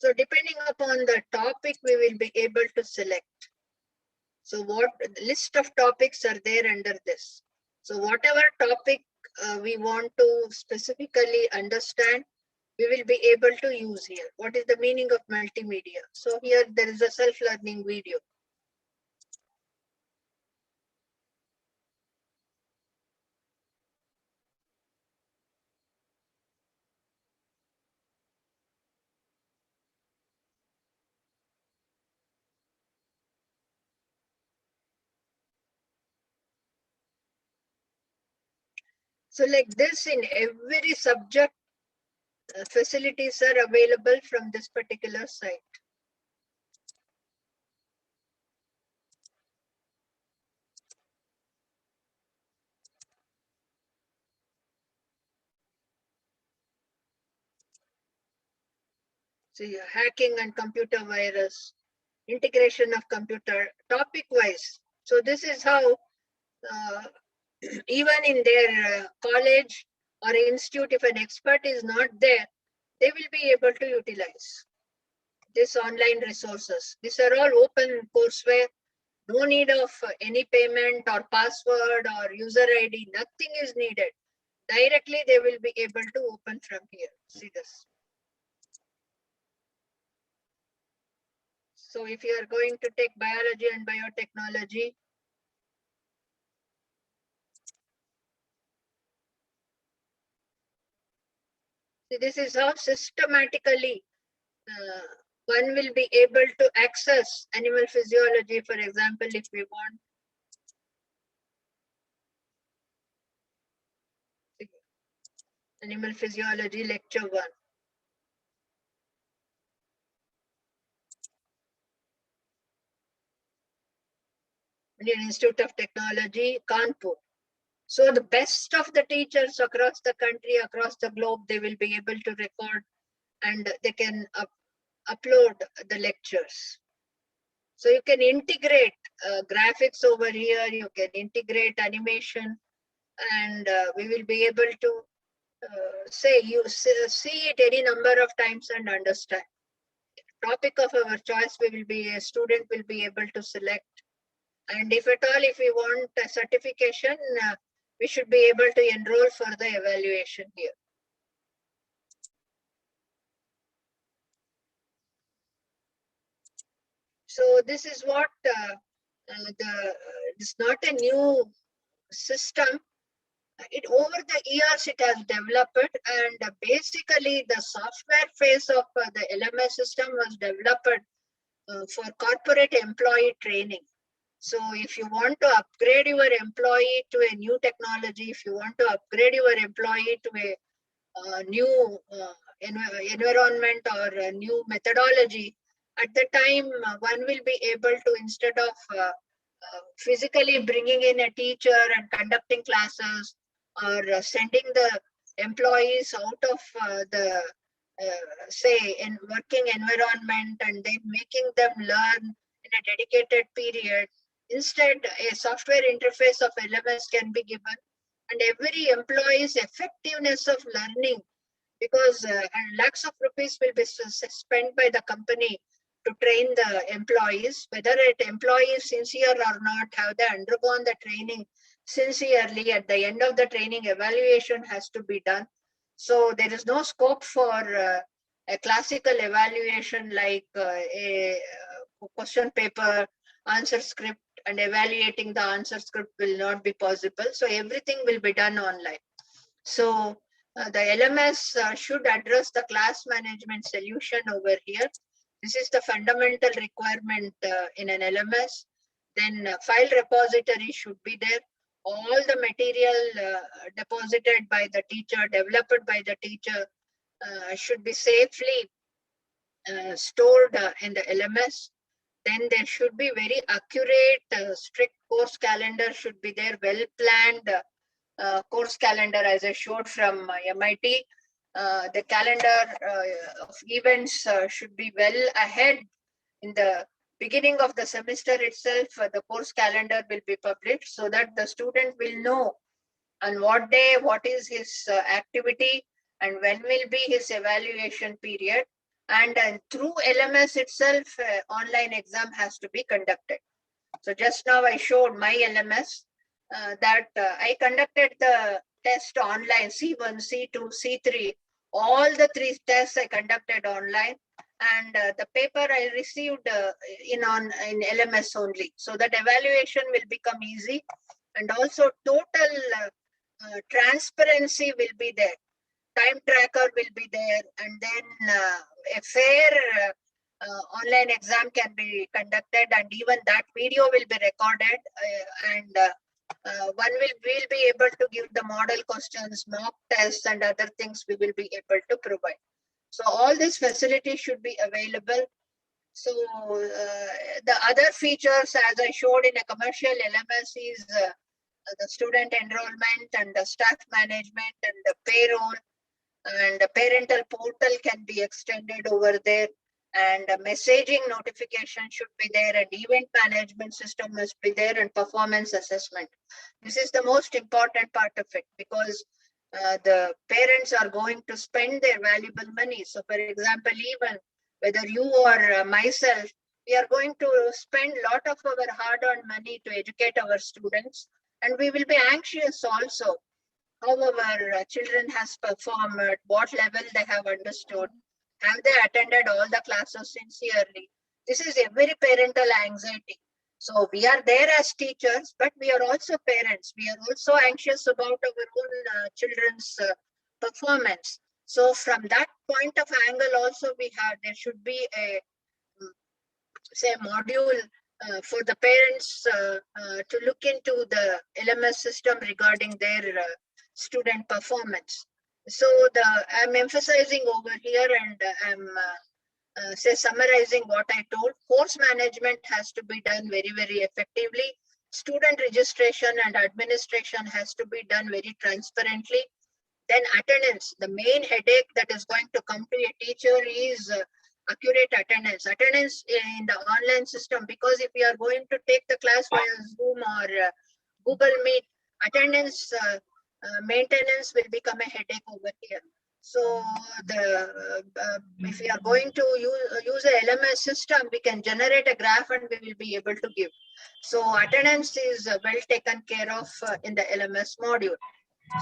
So depending upon the topic, we will be able to select. So what list of topics are there under this? So whatever topic we want to specifically understand, we will be able to use here. What is the meaning of multimedia? So here there is a self-learning video. So like this, in every subject, facilities are available from this particular site. So hacking and computer virus, integration of computer, topic wise. So this is how even in their college or institute, if an expert is not there, they will be able to utilize this online resources. These are all open courseware. No need of any payment or password or user ID. Nothing is needed. Directly, they will be able to open from here. See this. So if you are going to take biology and biotechnology, see, this is how systematically one will be able to access animal physiology. For example, if we want animal physiology lecture 1. Indian Institute of Technology, Kanpur. So the best of the teachers across the country, across the globe, they will be able to record and they can upload the lectures. So you can integrate graphics over here, you can integrate animation, and we will be able to say you see it any number of times and understand. Topic of our choice, a student will be able to select. And if at all, if we want a certification, we should be able to enroll for the evaluation here. So this is what it's not a new system. It over the years it has developed, and basically the software phase of the LMS system was developed for corporate employee training. So if you want to upgrade your employee to a new technology, if you want to upgrade your employee to a new environment or a new methodology, at the time one will be able to, instead of physically bringing in a teacher and conducting classes or sending the employees out of the say in working environment and then making them learn in a dedicated period. Instead, a software interface of LMS can be given, and every employee's effectiveness of learning, because lakhs of rupees will be spent by the company to train the employees, whether an employee is sincere or not, have they undergone the training sincerely. At the end of the training, evaluation has to be done. So there is no scope for a classical evaluation like a question paper, answer script, and evaluating the answer script will not be possible. So everything will be done online. So the LMS should address the class management solution over here. This is the fundamental requirement in an LMS. Then file repository should be there. All the material deposited by the teacher, developed by the teacher, should be safely stored in the LMS. Then there should be very accurate, strict course calendar should be there, well planned course calendar as I showed from MIT. The calendar of events should be well ahead. In the beginning of the semester itself, the course calendar will be published so that the student will know on what day, what is his activity, and when will be his evaluation period. And through LMS itself, online exam has to be conducted. So just now I showed my LMS that I conducted the test online, C1, C2, C3. All the 3 tests I conducted online, and the paper I received in LMS only. So that evaluation will become easy, and also total transparency will be there. Time tracker will be there, and then a fair online exam can be conducted, and even that video will be recorded, and one will be able to give the model questions, mock tests, and other things we will be able to provide. So all these facilities should be available. So the other features, as I showed in a commercial LMS, is the student enrollment and the staff management and the payroll, and the parental portal can be extended over there, and messaging notification should be there, and event management system must be there, and performance assessment. This is the most important part of it, because the parents are going to spend their valuable money. So for example, even whether you or myself, we are going to spend a lot of our hard-earned money to educate our students, and we will be anxious also how our children has performed, what level they have understood, have they attended all the classes sincerely. This is every parental anxiety. So we are there as teachers, but we are also parents. We are also anxious about our own children's performance. So from that point of angle also there should be a say module for the parents to look into the LMS system regarding their student performance. So I'm emphasizing over here, and I'm summarizing what I told. Course management has to be done very, very effectively. Student registration and administration has to be done very transparently. Then attendance, the main headache that is going to come to a teacher is accurate attendance. Attendance in the online system, because if we are going to take the class via Zoom or Google Meet, attendance maintenance will become a headache over here. So if we are going to use a LMS system, we can generate a graph and we will be able to give. So attendance is well taken care of in the LMS module.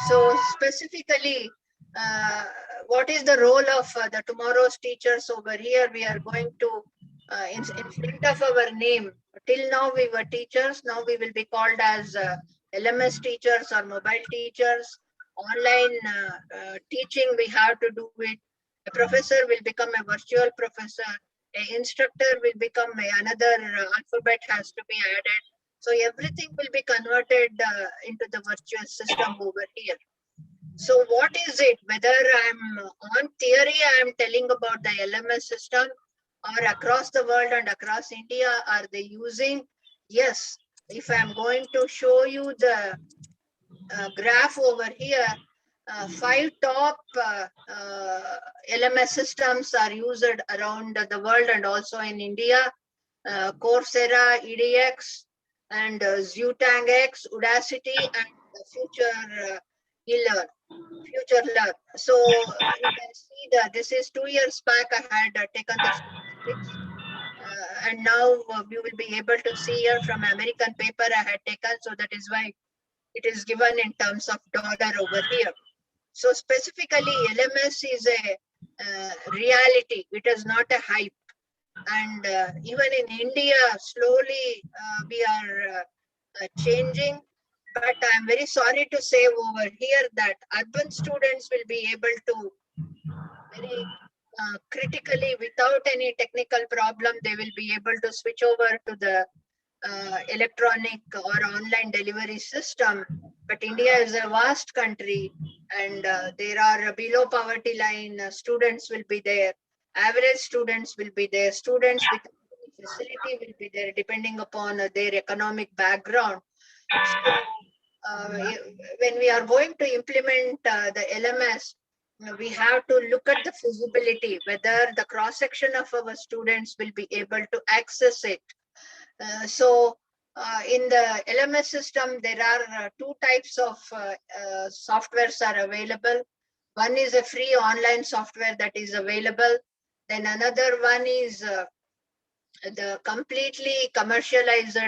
So specifically, what is the role of the tomorrow's teachers over here? We are going to, in front of our name, till now we were teachers, now we will be called as LMS teachers or mobile teachers. Online teaching, we have to do it. A professor will become a virtual professor. An instructor will become another alphabet has to be added. So everything will be converted into the virtual system over here. So what is it? Whether I'm on theory, I'm telling about the LMS system, or across the world and across India, are they using? Yes. If I'm going to show you the graph over here, 5 top LMS systems are used around the world and also in India. Coursera, EDX, and ZuTangX, Udacity, and Future Learn. So you can see that this is 2 years back I had taken the statistics, and now we will be able to see here from American paper I had taken. So that is why it is given in terms of dollar over here. So specifically, LMS is a reality. It is not a hype. And even in India, slowly we are changing. But I'm very sorry to say over here that urban students will be able to very critically without any technical problem, they will be able to switch over to the electronic or online delivery system. But India is a vast country, and there are below poverty line students will be there. Average students will be there. Students with facility will be there, depending upon their economic background. So, when we are going to implement the LMS, we have to look at the feasibility, whether the cross section of our students will be able to access it. In the LMS system, there are two types of softwares are available. One is a free online software that is available. Then another one is the completely commercialized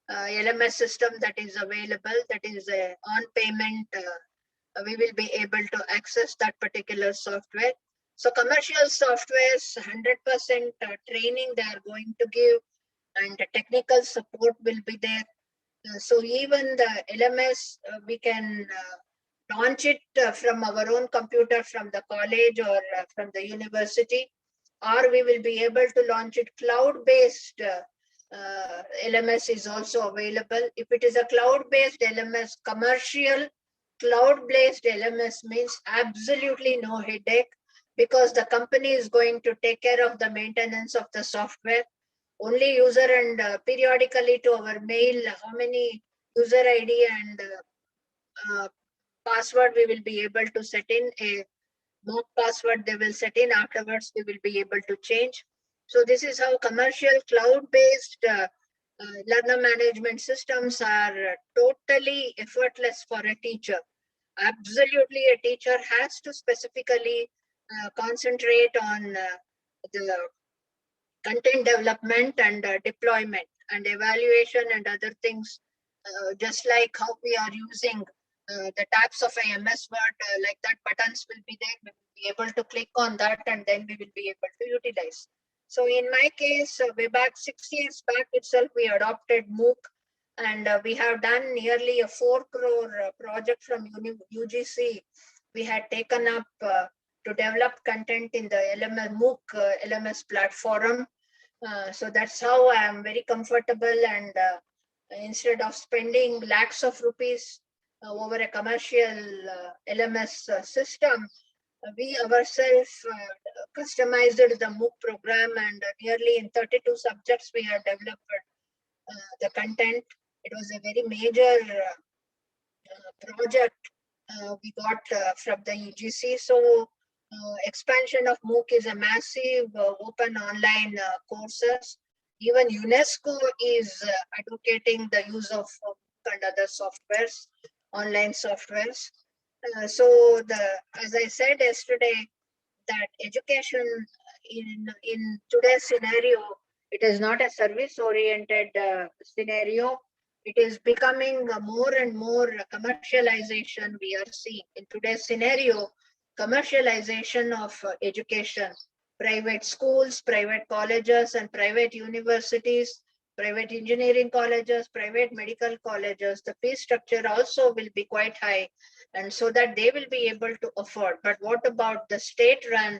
LMS system that is available, that is on payment. We will be able to access that particular software. So commercial softwares, 100% training they are going to give, and the technical support will be there. So even the LMS, we can launch it from our own computer, from the college or from the university, or we will be able to launch it cloud-based. LMS is also available. If it is a cloud-based LMS, commercial cloud-based LMS means absolutely no headache, because the company is going to take care of the maintenance of the software. Only user and periodically to our mail, how many user ID and password we will be able to set in. A mock password they will set in, afterwards we will be able to change. So this is how commercial cloud-based learner management systems are totally effortless for a teacher. Absolutely, a teacher has to specifically concentrate on the content development and deployment and evaluation and other things, just like how we are using the tabs of a MS Word, like that buttons will be there. We will be able to click on that, and then we will be able to utilize. So in my case, way back 6 years back itself, we adopted MOOC, and we have done nearly a 4 crore project from UGC. We had taken up to develop content in the MOOC LMS platform. So that's how I am very comfortable, and instead of spending lakhs of rupees over a commercial LMS system, we ourselves customized the MOOC program, and nearly in 32 subjects we have developed the content. It was a very major project we got from the UGC. So expansion of MOOC is a massive open online courses. Even UNESCO is advocating the use of MOOC and other softwares, online softwares. As I said yesterday, that education in today's scenario, it is not a service-oriented scenario. It is becoming more and more commercialization we are seeing. In today's scenario, commercialization of education, private schools, private colleges, and private universities, private engineering colleges, private medical colleges, the fee structure also will be quite high, and so that they will be able to afford. But what about the state-run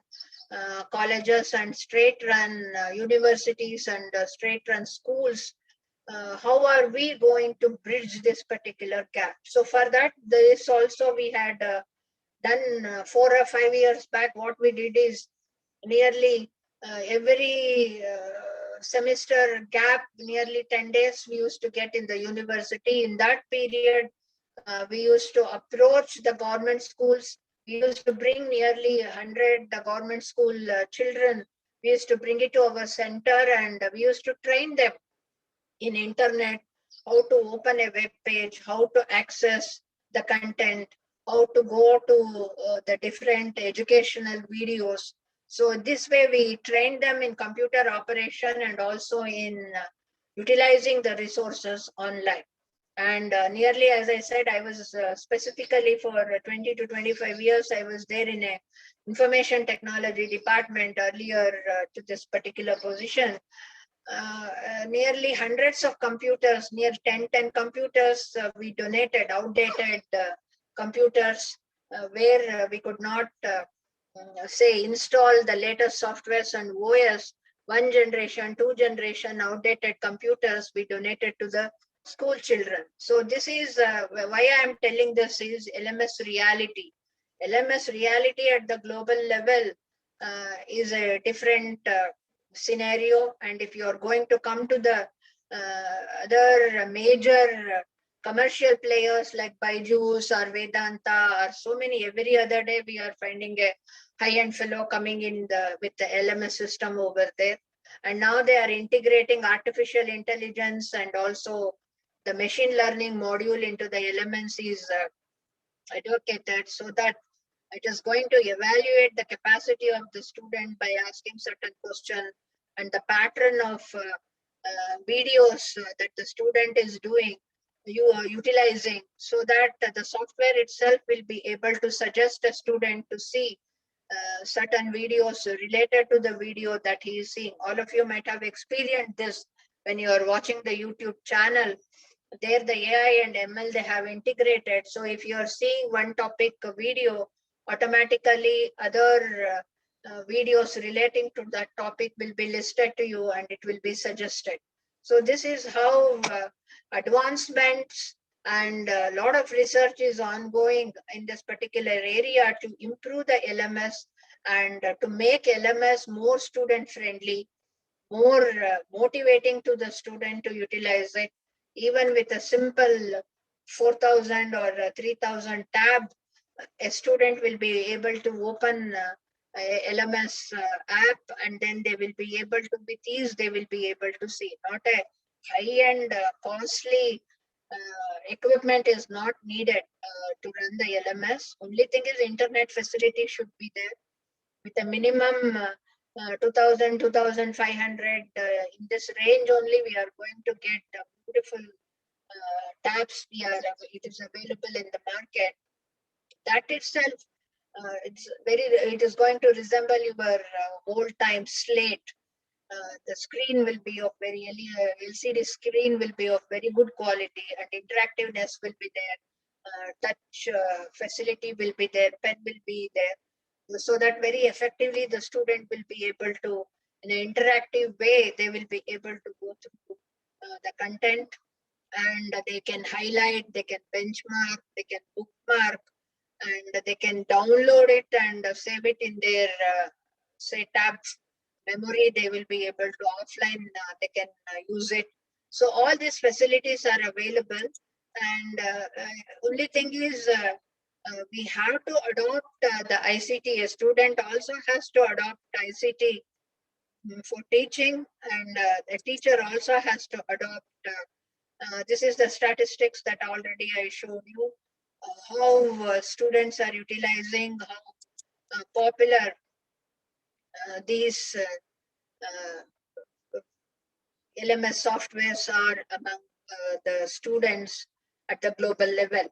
colleges and state-run universities and state-run schools? How are we going to bridge this particular gap? So for that, this also we had done 4 or 5 years back. What we did is nearly every semester gap, nearly 10 days we used to get in the university. In that period, we used to approach the government schools. We used to bring nearly 100 government school children. We used to bring it to our center, and we used to train them in internet, how to open a web page, how to access the content, how to go to the different educational videos. So this way we train them in computer operation and also in utilizing the resources online. And nearly, as I said, I was specifically for 20 to 25 years, I was there in a information technology department earlier to this particular position. Nearly hundreds of computers, near 10 computers we donated, outdated computers where we could not say install the latest softwares and OS, 1 generation, 2 generation outdated computers we donated to the school children. So this is why I am telling this is LMS reality. LMS reality at the global level is a different scenario. And if you are going to come to the other major commercial players like Byju's or Vedanta or so many, every other day we are finding a high-end fellow coming in with the LMS system over there. And now they are integrating artificial intelligence and also the machine learning module into the elements is advocated so that it is going to evaluate the capacity of the student by asking certain questions and the pattern of videos that the student is doing, you are utilizing, so that the software itself will be able to suggest a student to see certain videos related to the video that he is seeing. All of you might have experienced this when you are watching the YouTube channel. There the AI and ML they have integrated. So if you are seeing one topic video, automatically other videos relating to that topic will be listed to you and it will be suggested. So this is how advancements and a lot of research is ongoing in this particular area to improve the LMS and to make LMS more student friendly, more motivating to the student to utilize it. Even with a simple 4,000 or 3,000 tab, a student will be able to open a LMS app, and then they will be able to, with ease, they will be able to see. Not a high-end, costly equipment is not needed to run the LMS. Only thing is internet facility should be there with a minimum 2,000, 2,500. In this range only, we are going to get beautiful tabs. It is available in the market. That itself, it is going to resemble your old time slate. The screen will be of LCD screen will be of very good quality, and interactiveness will be there. Touch facility will be there, pen will be there, so that very effectively the student will be able to, in an interactive way, they will be able to go through the content, and they can highlight, they can benchmark, they can bookmark, and they can download it and save it in their say tabs memory. They will be able to offline, they can use it. So all these facilities are available, and only thing is we have to adopt the ICT. A student also has to adopt ICT for teaching, and the teacher also has to adopt this is the statistics that already I showed you, how students are utilizing, how popular these LMS softwares are among the students at the global level.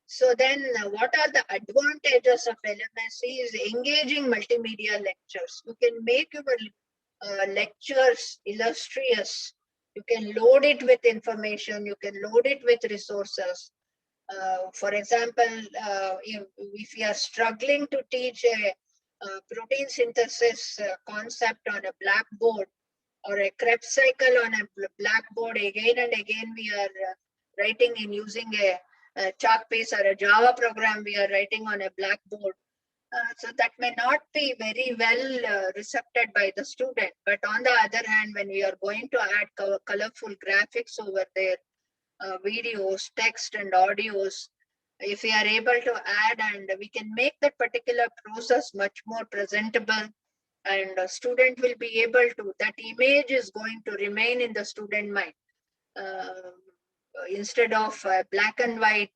So then what are the advantages of LMS is engaging multimedia lectures. You can make your lectures illustrious. You can load it with information. You can load it with resources. For example, if you are struggling to teach a protein synthesis concept on a blackboard, or a Krebs cycle on a blackboard, again and again we are writing in using a chalk piece, or a Java program we are writing on a blackboard. So that may not be very well recepted by the student. But on the other hand, when we are going to add colorful graphics over there, videos, text and audios, if we are able to add, and we can make that particular process much more presentable, and a student will be able to, that image is going to remain in the student mind. Instead of black and white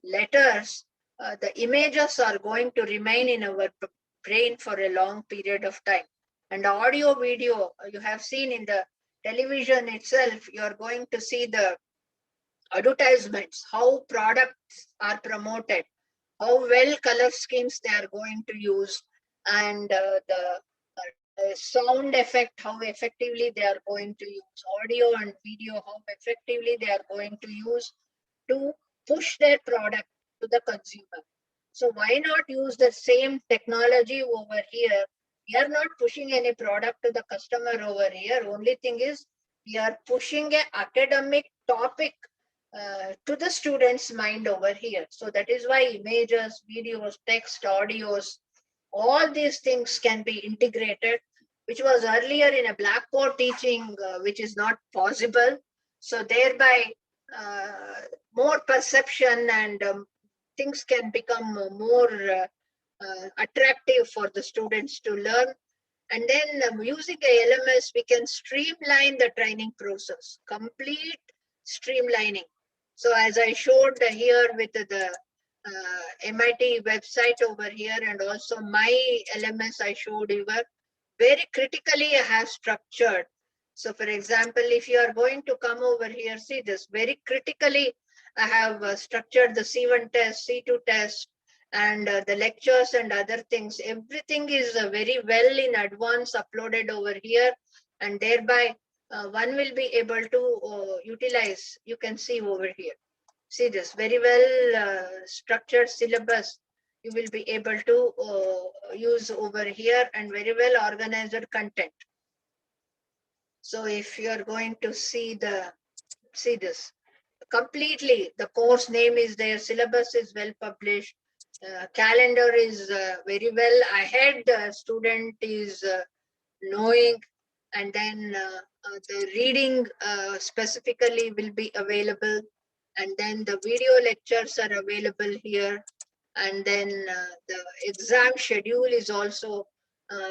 letters, the images are going to remain in our brain for a long period of time. And audio video, you have seen in the television itself, you are going to see the advertisements, how products are promoted, how well color schemes they are going to use, and the sound effect, how effectively they are going to use, audio and video, how effectively they are going to use to push their product to the consumer. So why not use the same technology over here? We are not pushing any product to the customer over here. Only thing is we are pushing an academic topic to the student's mind over here. So that is why images, videos, text, audios, all these things can be integrated, which was earlier in a blackboard teaching, which is not possible. So thereby more perception and things can become more attractive for the students to learn. And then using a LMS, we can streamline the training process, complete streamlining. So as I showed here with the MIT website over here, and also my LMS I showed you, very critically I have structured. So for example, if you are going to come over here, see this, very critically I have structured the C1 test, C2 test, and the lectures and other things. Everything is very well in advance uploaded over here, and thereby one will be able to utilize. You can see over here. See this, very well structured syllabus you will be able to use over here, and very well organized content. So if you are going to see this completely, the course name is there, syllabus is well published, calendar is very well ahead, student is knowing, and then the reading specifically will be available, and then the video lectures are available here, and then the exam schedule is also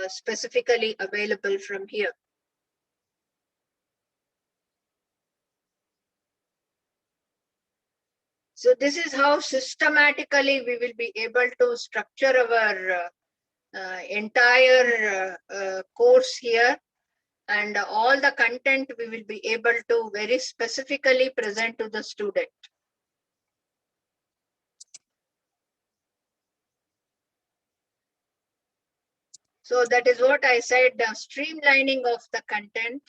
specifically available from here. So this is how systematically we will be able to structure our entire course here, and all the content we will be able to very specifically present to the student. So that is what I said, the streamlining of the content,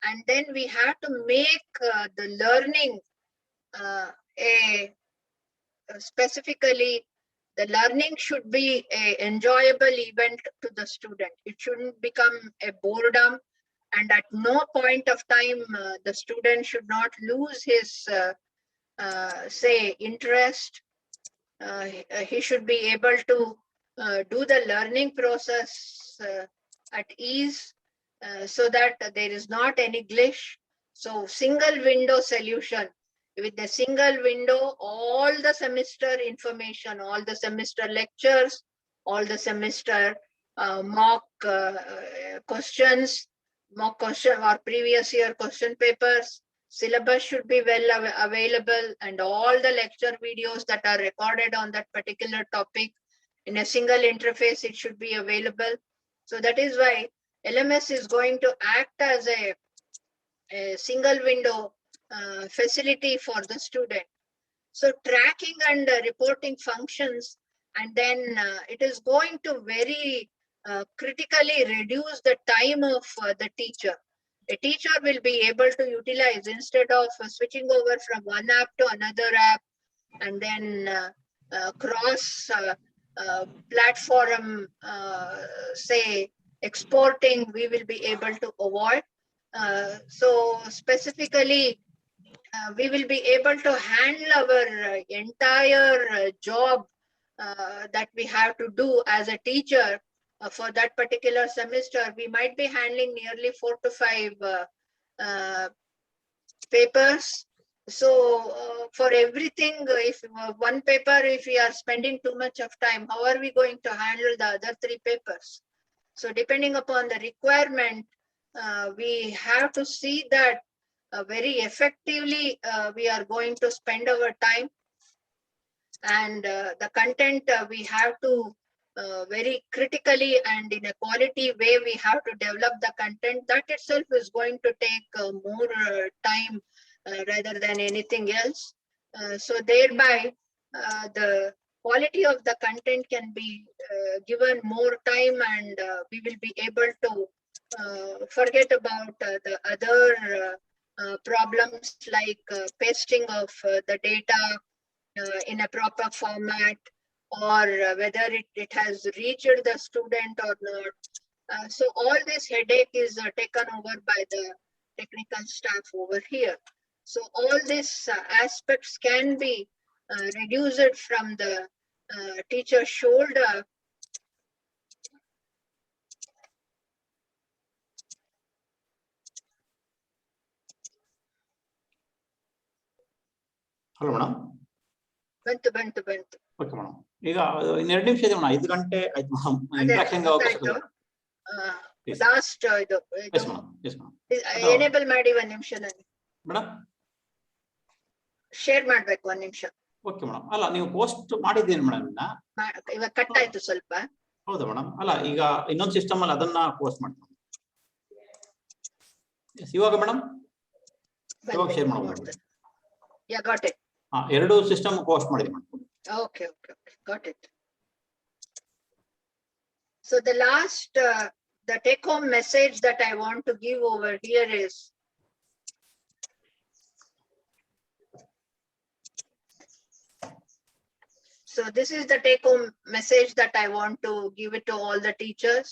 and then we have to make the learning specifically, the learning should be an enjoyable event to the student. It shouldn't become a boredom, and at no point of time the student should not lose his say interest. He should be able to do the learning process at ease, so that there is not any glitch. So single window solution, with the single window, all the semester information, all the semester lectures, all the semester mock questions, mock question or previous year question papers, syllabus should be well available, and all the lecture videos that are recorded on that particular topic in a single interface, it should be available. So that is why LMS is going to act as a single window facility for the student. So tracking and reporting functions, and then it is going to very critically reduce the time of the teacher. A teacher will be able to utilize, instead of switching over from one app to another app, and then cross platform, say, exporting, we will be able to avoid. So specifically, we will be able to handle our entire job that we have to do as a teacher for that particular semester. We might be handling nearly 4 to 5 papers. So for everything, if one paper, if we are spending too much of time, how are we going to handle the other 3 papers? So depending upon the requirement, we have to see that very effectively we are going to spend our time, and the content we have to very critically and in a quality way we have to develop the content. That itself is going to take more time rather than anything else. So thereby the quality of the content can be given more time, and we will be able to forget about the other problems like pasting of the data in a proper format, or whether it has reached the student or not. So all this headache is taken over by the technical staff over here. So all these aspects can be reduced from the teacher's shoulder. Hello, madam. ಬಂತು. Okay, madam. ಈಗ ಇನ್ನೆರಡು ನಿಮಿಷ ಇದೆ madam. 5 ಗಂಟೆ ಆಯ್ತು madam. Interaction ಗೆ ಅವಕಾಶ ಕೊಡಿ. ಲಾಸ್ಟ್ ಇದು Yes madam. Yes madam. Enable ಮಾಡಿ ಒಂದು ನಿಮಿಷ ನನಗೆ. Madam. ಶೇರ್ ಮಾಡ್ಬೇಕು ಒಂದು ನಿಮಿಷ. Okay madam. ಅಲ್ಲ ನೀವು ಪೋಸ್ಟ್ ಮಾಡಿದ್ದೀರಿ ಮೇಡಮ್ ಇನ್ನ ಇವಾಗ ಕಟ್ ಆಯ್ತು ಸ್ವಲ್ಪ. ಹೌದಾ ಮೇಡಮ್? ಅಲ್ಲ ಈಗ ಇನ್ನೊಂದು ಸಿಸ್ಟಮ್ ಅಲ್ಲಿ ಅದನ್ನ ಪೋಸ್ಟ್ ಮಾಡ್ತೀನಿ. ಇವಾಗ ಮೇಡಮ್ ಇವಾಗ ಶೇರ್ ಮಾಡಬಹುದು. ಯಾ ಗಾಟ್ ಇಟ್. ಎರಡು ಸಿಸ್ಟಮ್ ಪೋಸ್ಟ್ ಮಾಡಿದೆ madam. Okay got it. So the last the take home message that I want to give over here is so this is the take home message that I want to give it to all the teachers.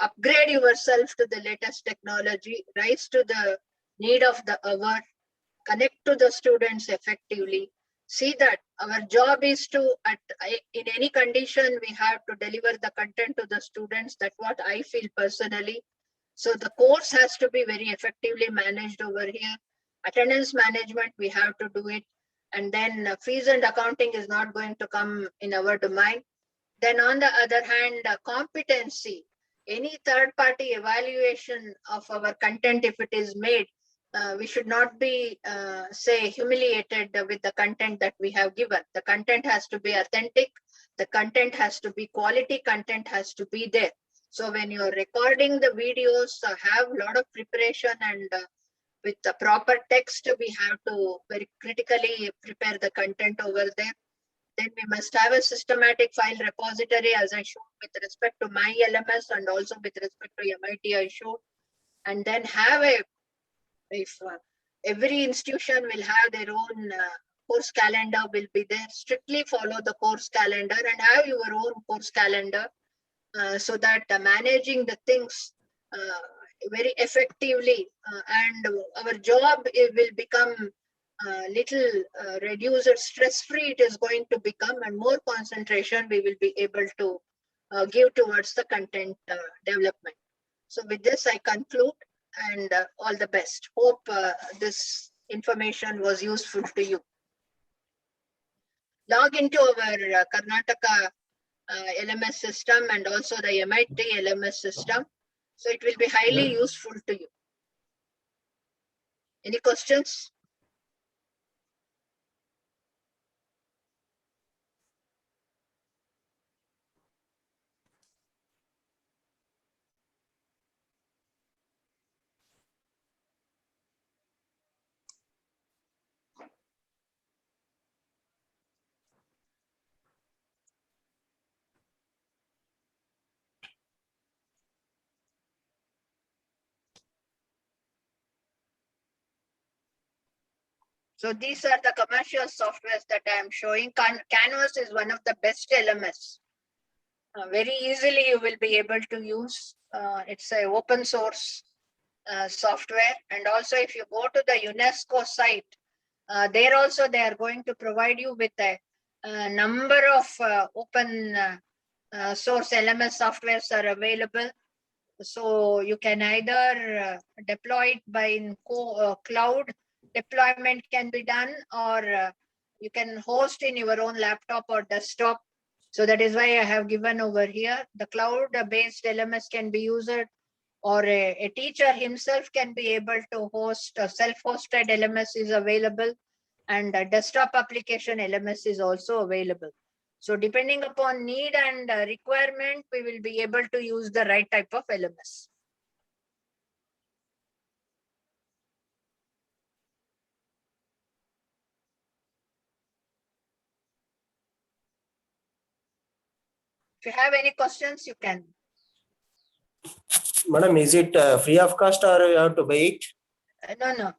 Upgrade yourself to the latest technology, rise to the need of the hour, connect to the students effectively. See that our job is to, in any condition, we have to deliver the content to the students. That's what I feel personally. So the course has to be very effectively managed over here. Attendance management, we have to do it. And then fees and accounting is not going to come in our domain. Then on the other hand, competency, any third party evaluation of our content, if it is made, we should not be, say, humiliated with the content that we have given. The content has to be authentic. The content has to be quality. Content has to be there. So when you're recording the videos, have a lot of preparation and with the proper text, we have to very critically prepare the content over there. Then we must have a systematic file repository, as I showed with respect to my LMS and also with respect to MIT I showed. And then have if every institution will have their own course calendar will be there, strictly follow the course calendar and have your own course calendar so that managing the things very effectively and our job will become little reduced, stress-free it is going to become, and more concentration we will be able to give towards the content development. So with this I conclude and all the best. Hope this information was useful to you. Log into our Karnataka LMS system and also the MIT LMS system. So it will be highly useful to you. Any questions? So these are the commercial softwares that I am showing. Canvas is one of the best LMS. Very easily you will be able to use. It's a open source software. And also if you go to the UNESCO site, there also they are going to provide you with a number of open source LMS softwares are available. So you can either deploy it by cloud deployment can be done, or you can host in your own laptop or desktop. So that is why I have given over here. The cloud-based LMS can be used, or a teacher himself can be able to host. A self-hosted LMS is available, and a desktop application LMS is also available. So depending upon need and requirement, we will be able to use the right type of LMS. If you have any questions, you can. Madam, is it free of cost or you have to buy it? No.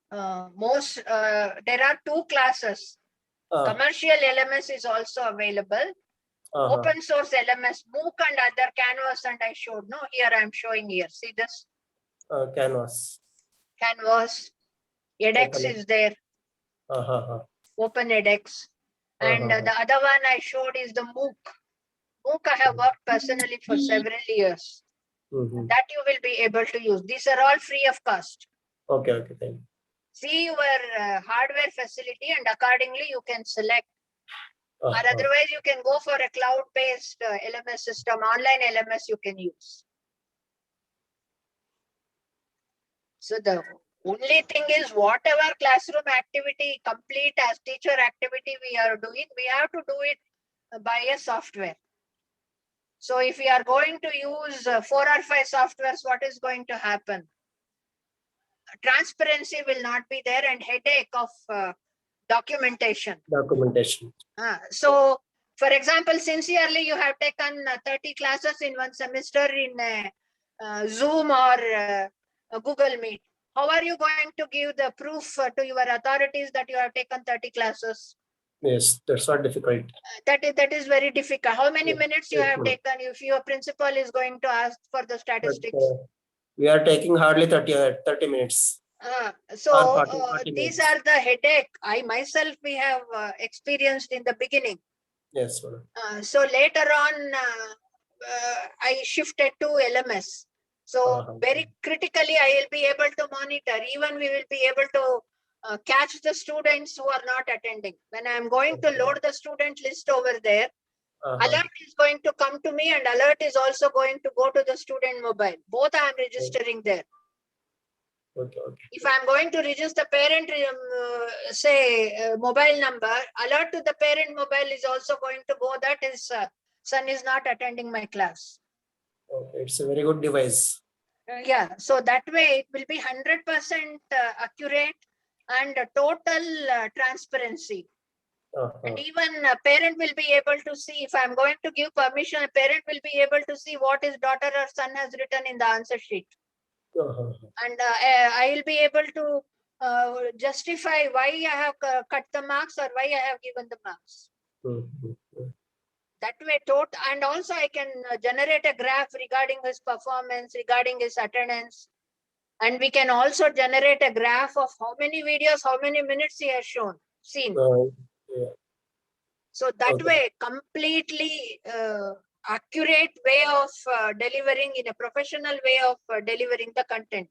There are two classes. Commercial LMS is also available. Open source LMS, MOOC and other, Canvas, and I showed. No, here I am showing here. See this? Canvas. Canvas. edX Open. is there. Open edX. And the other one I showed is the MOOC. MOOC I have worked personally for several years. That you will be able to use. These are all free of cost. Okay, okay, thank you. See your hardware facility and accordingly you can select. Or otherwise you can go for a cloud-based LMS system, online LMS you can use. So the only thing is whatever classroom activity complete as teacher activity we are doing, we have to do it by a software. So if we are going to use 4 or 5 softwares, what is going to happen? Transparency will not be there and headache of documentation. So, for example, sincerely, you have taken 30 classes in one semester in Zoom or Google Meet. How are you going to give the proof to your authorities that you have taken 30 classes? Yes, that's not difficult. That is very difficult. How many minutes you have taken if your principal is going to ask for the statistics? We are taking hardly 30 minutes. So 40 these are the headache I myself we have experienced in the beginning. Yes. So later on I shifted to LMS. So very critically I will be able to monitor. Even we will be able to catch the students who are not attending. When I am going to load the student list over there, alert is going to come to me and alert is also going to go to the student mobile. Both I am registering there. If I am going to register the parent, mobile number, alert to the parent mobile is also going to go that his son is not attending my class. Okay, it's a very good device. Yeah, so that way it will be 100% accurate and total transparency. And even a parent will be able to see, if I'm going to give permission, a parent will be able to see what his daughter or son has written in the answer sheet. And I will be able to justify why I have cut the marks or why I have given the marks. That way, and also I can generate a graph regarding his performance, regarding his attendance. And we can also generate a graph of how many videos, how many minutes he has seen. So that way, completely accurate way of delivering, in a professional way of delivering the content.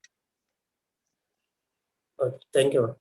Thank you.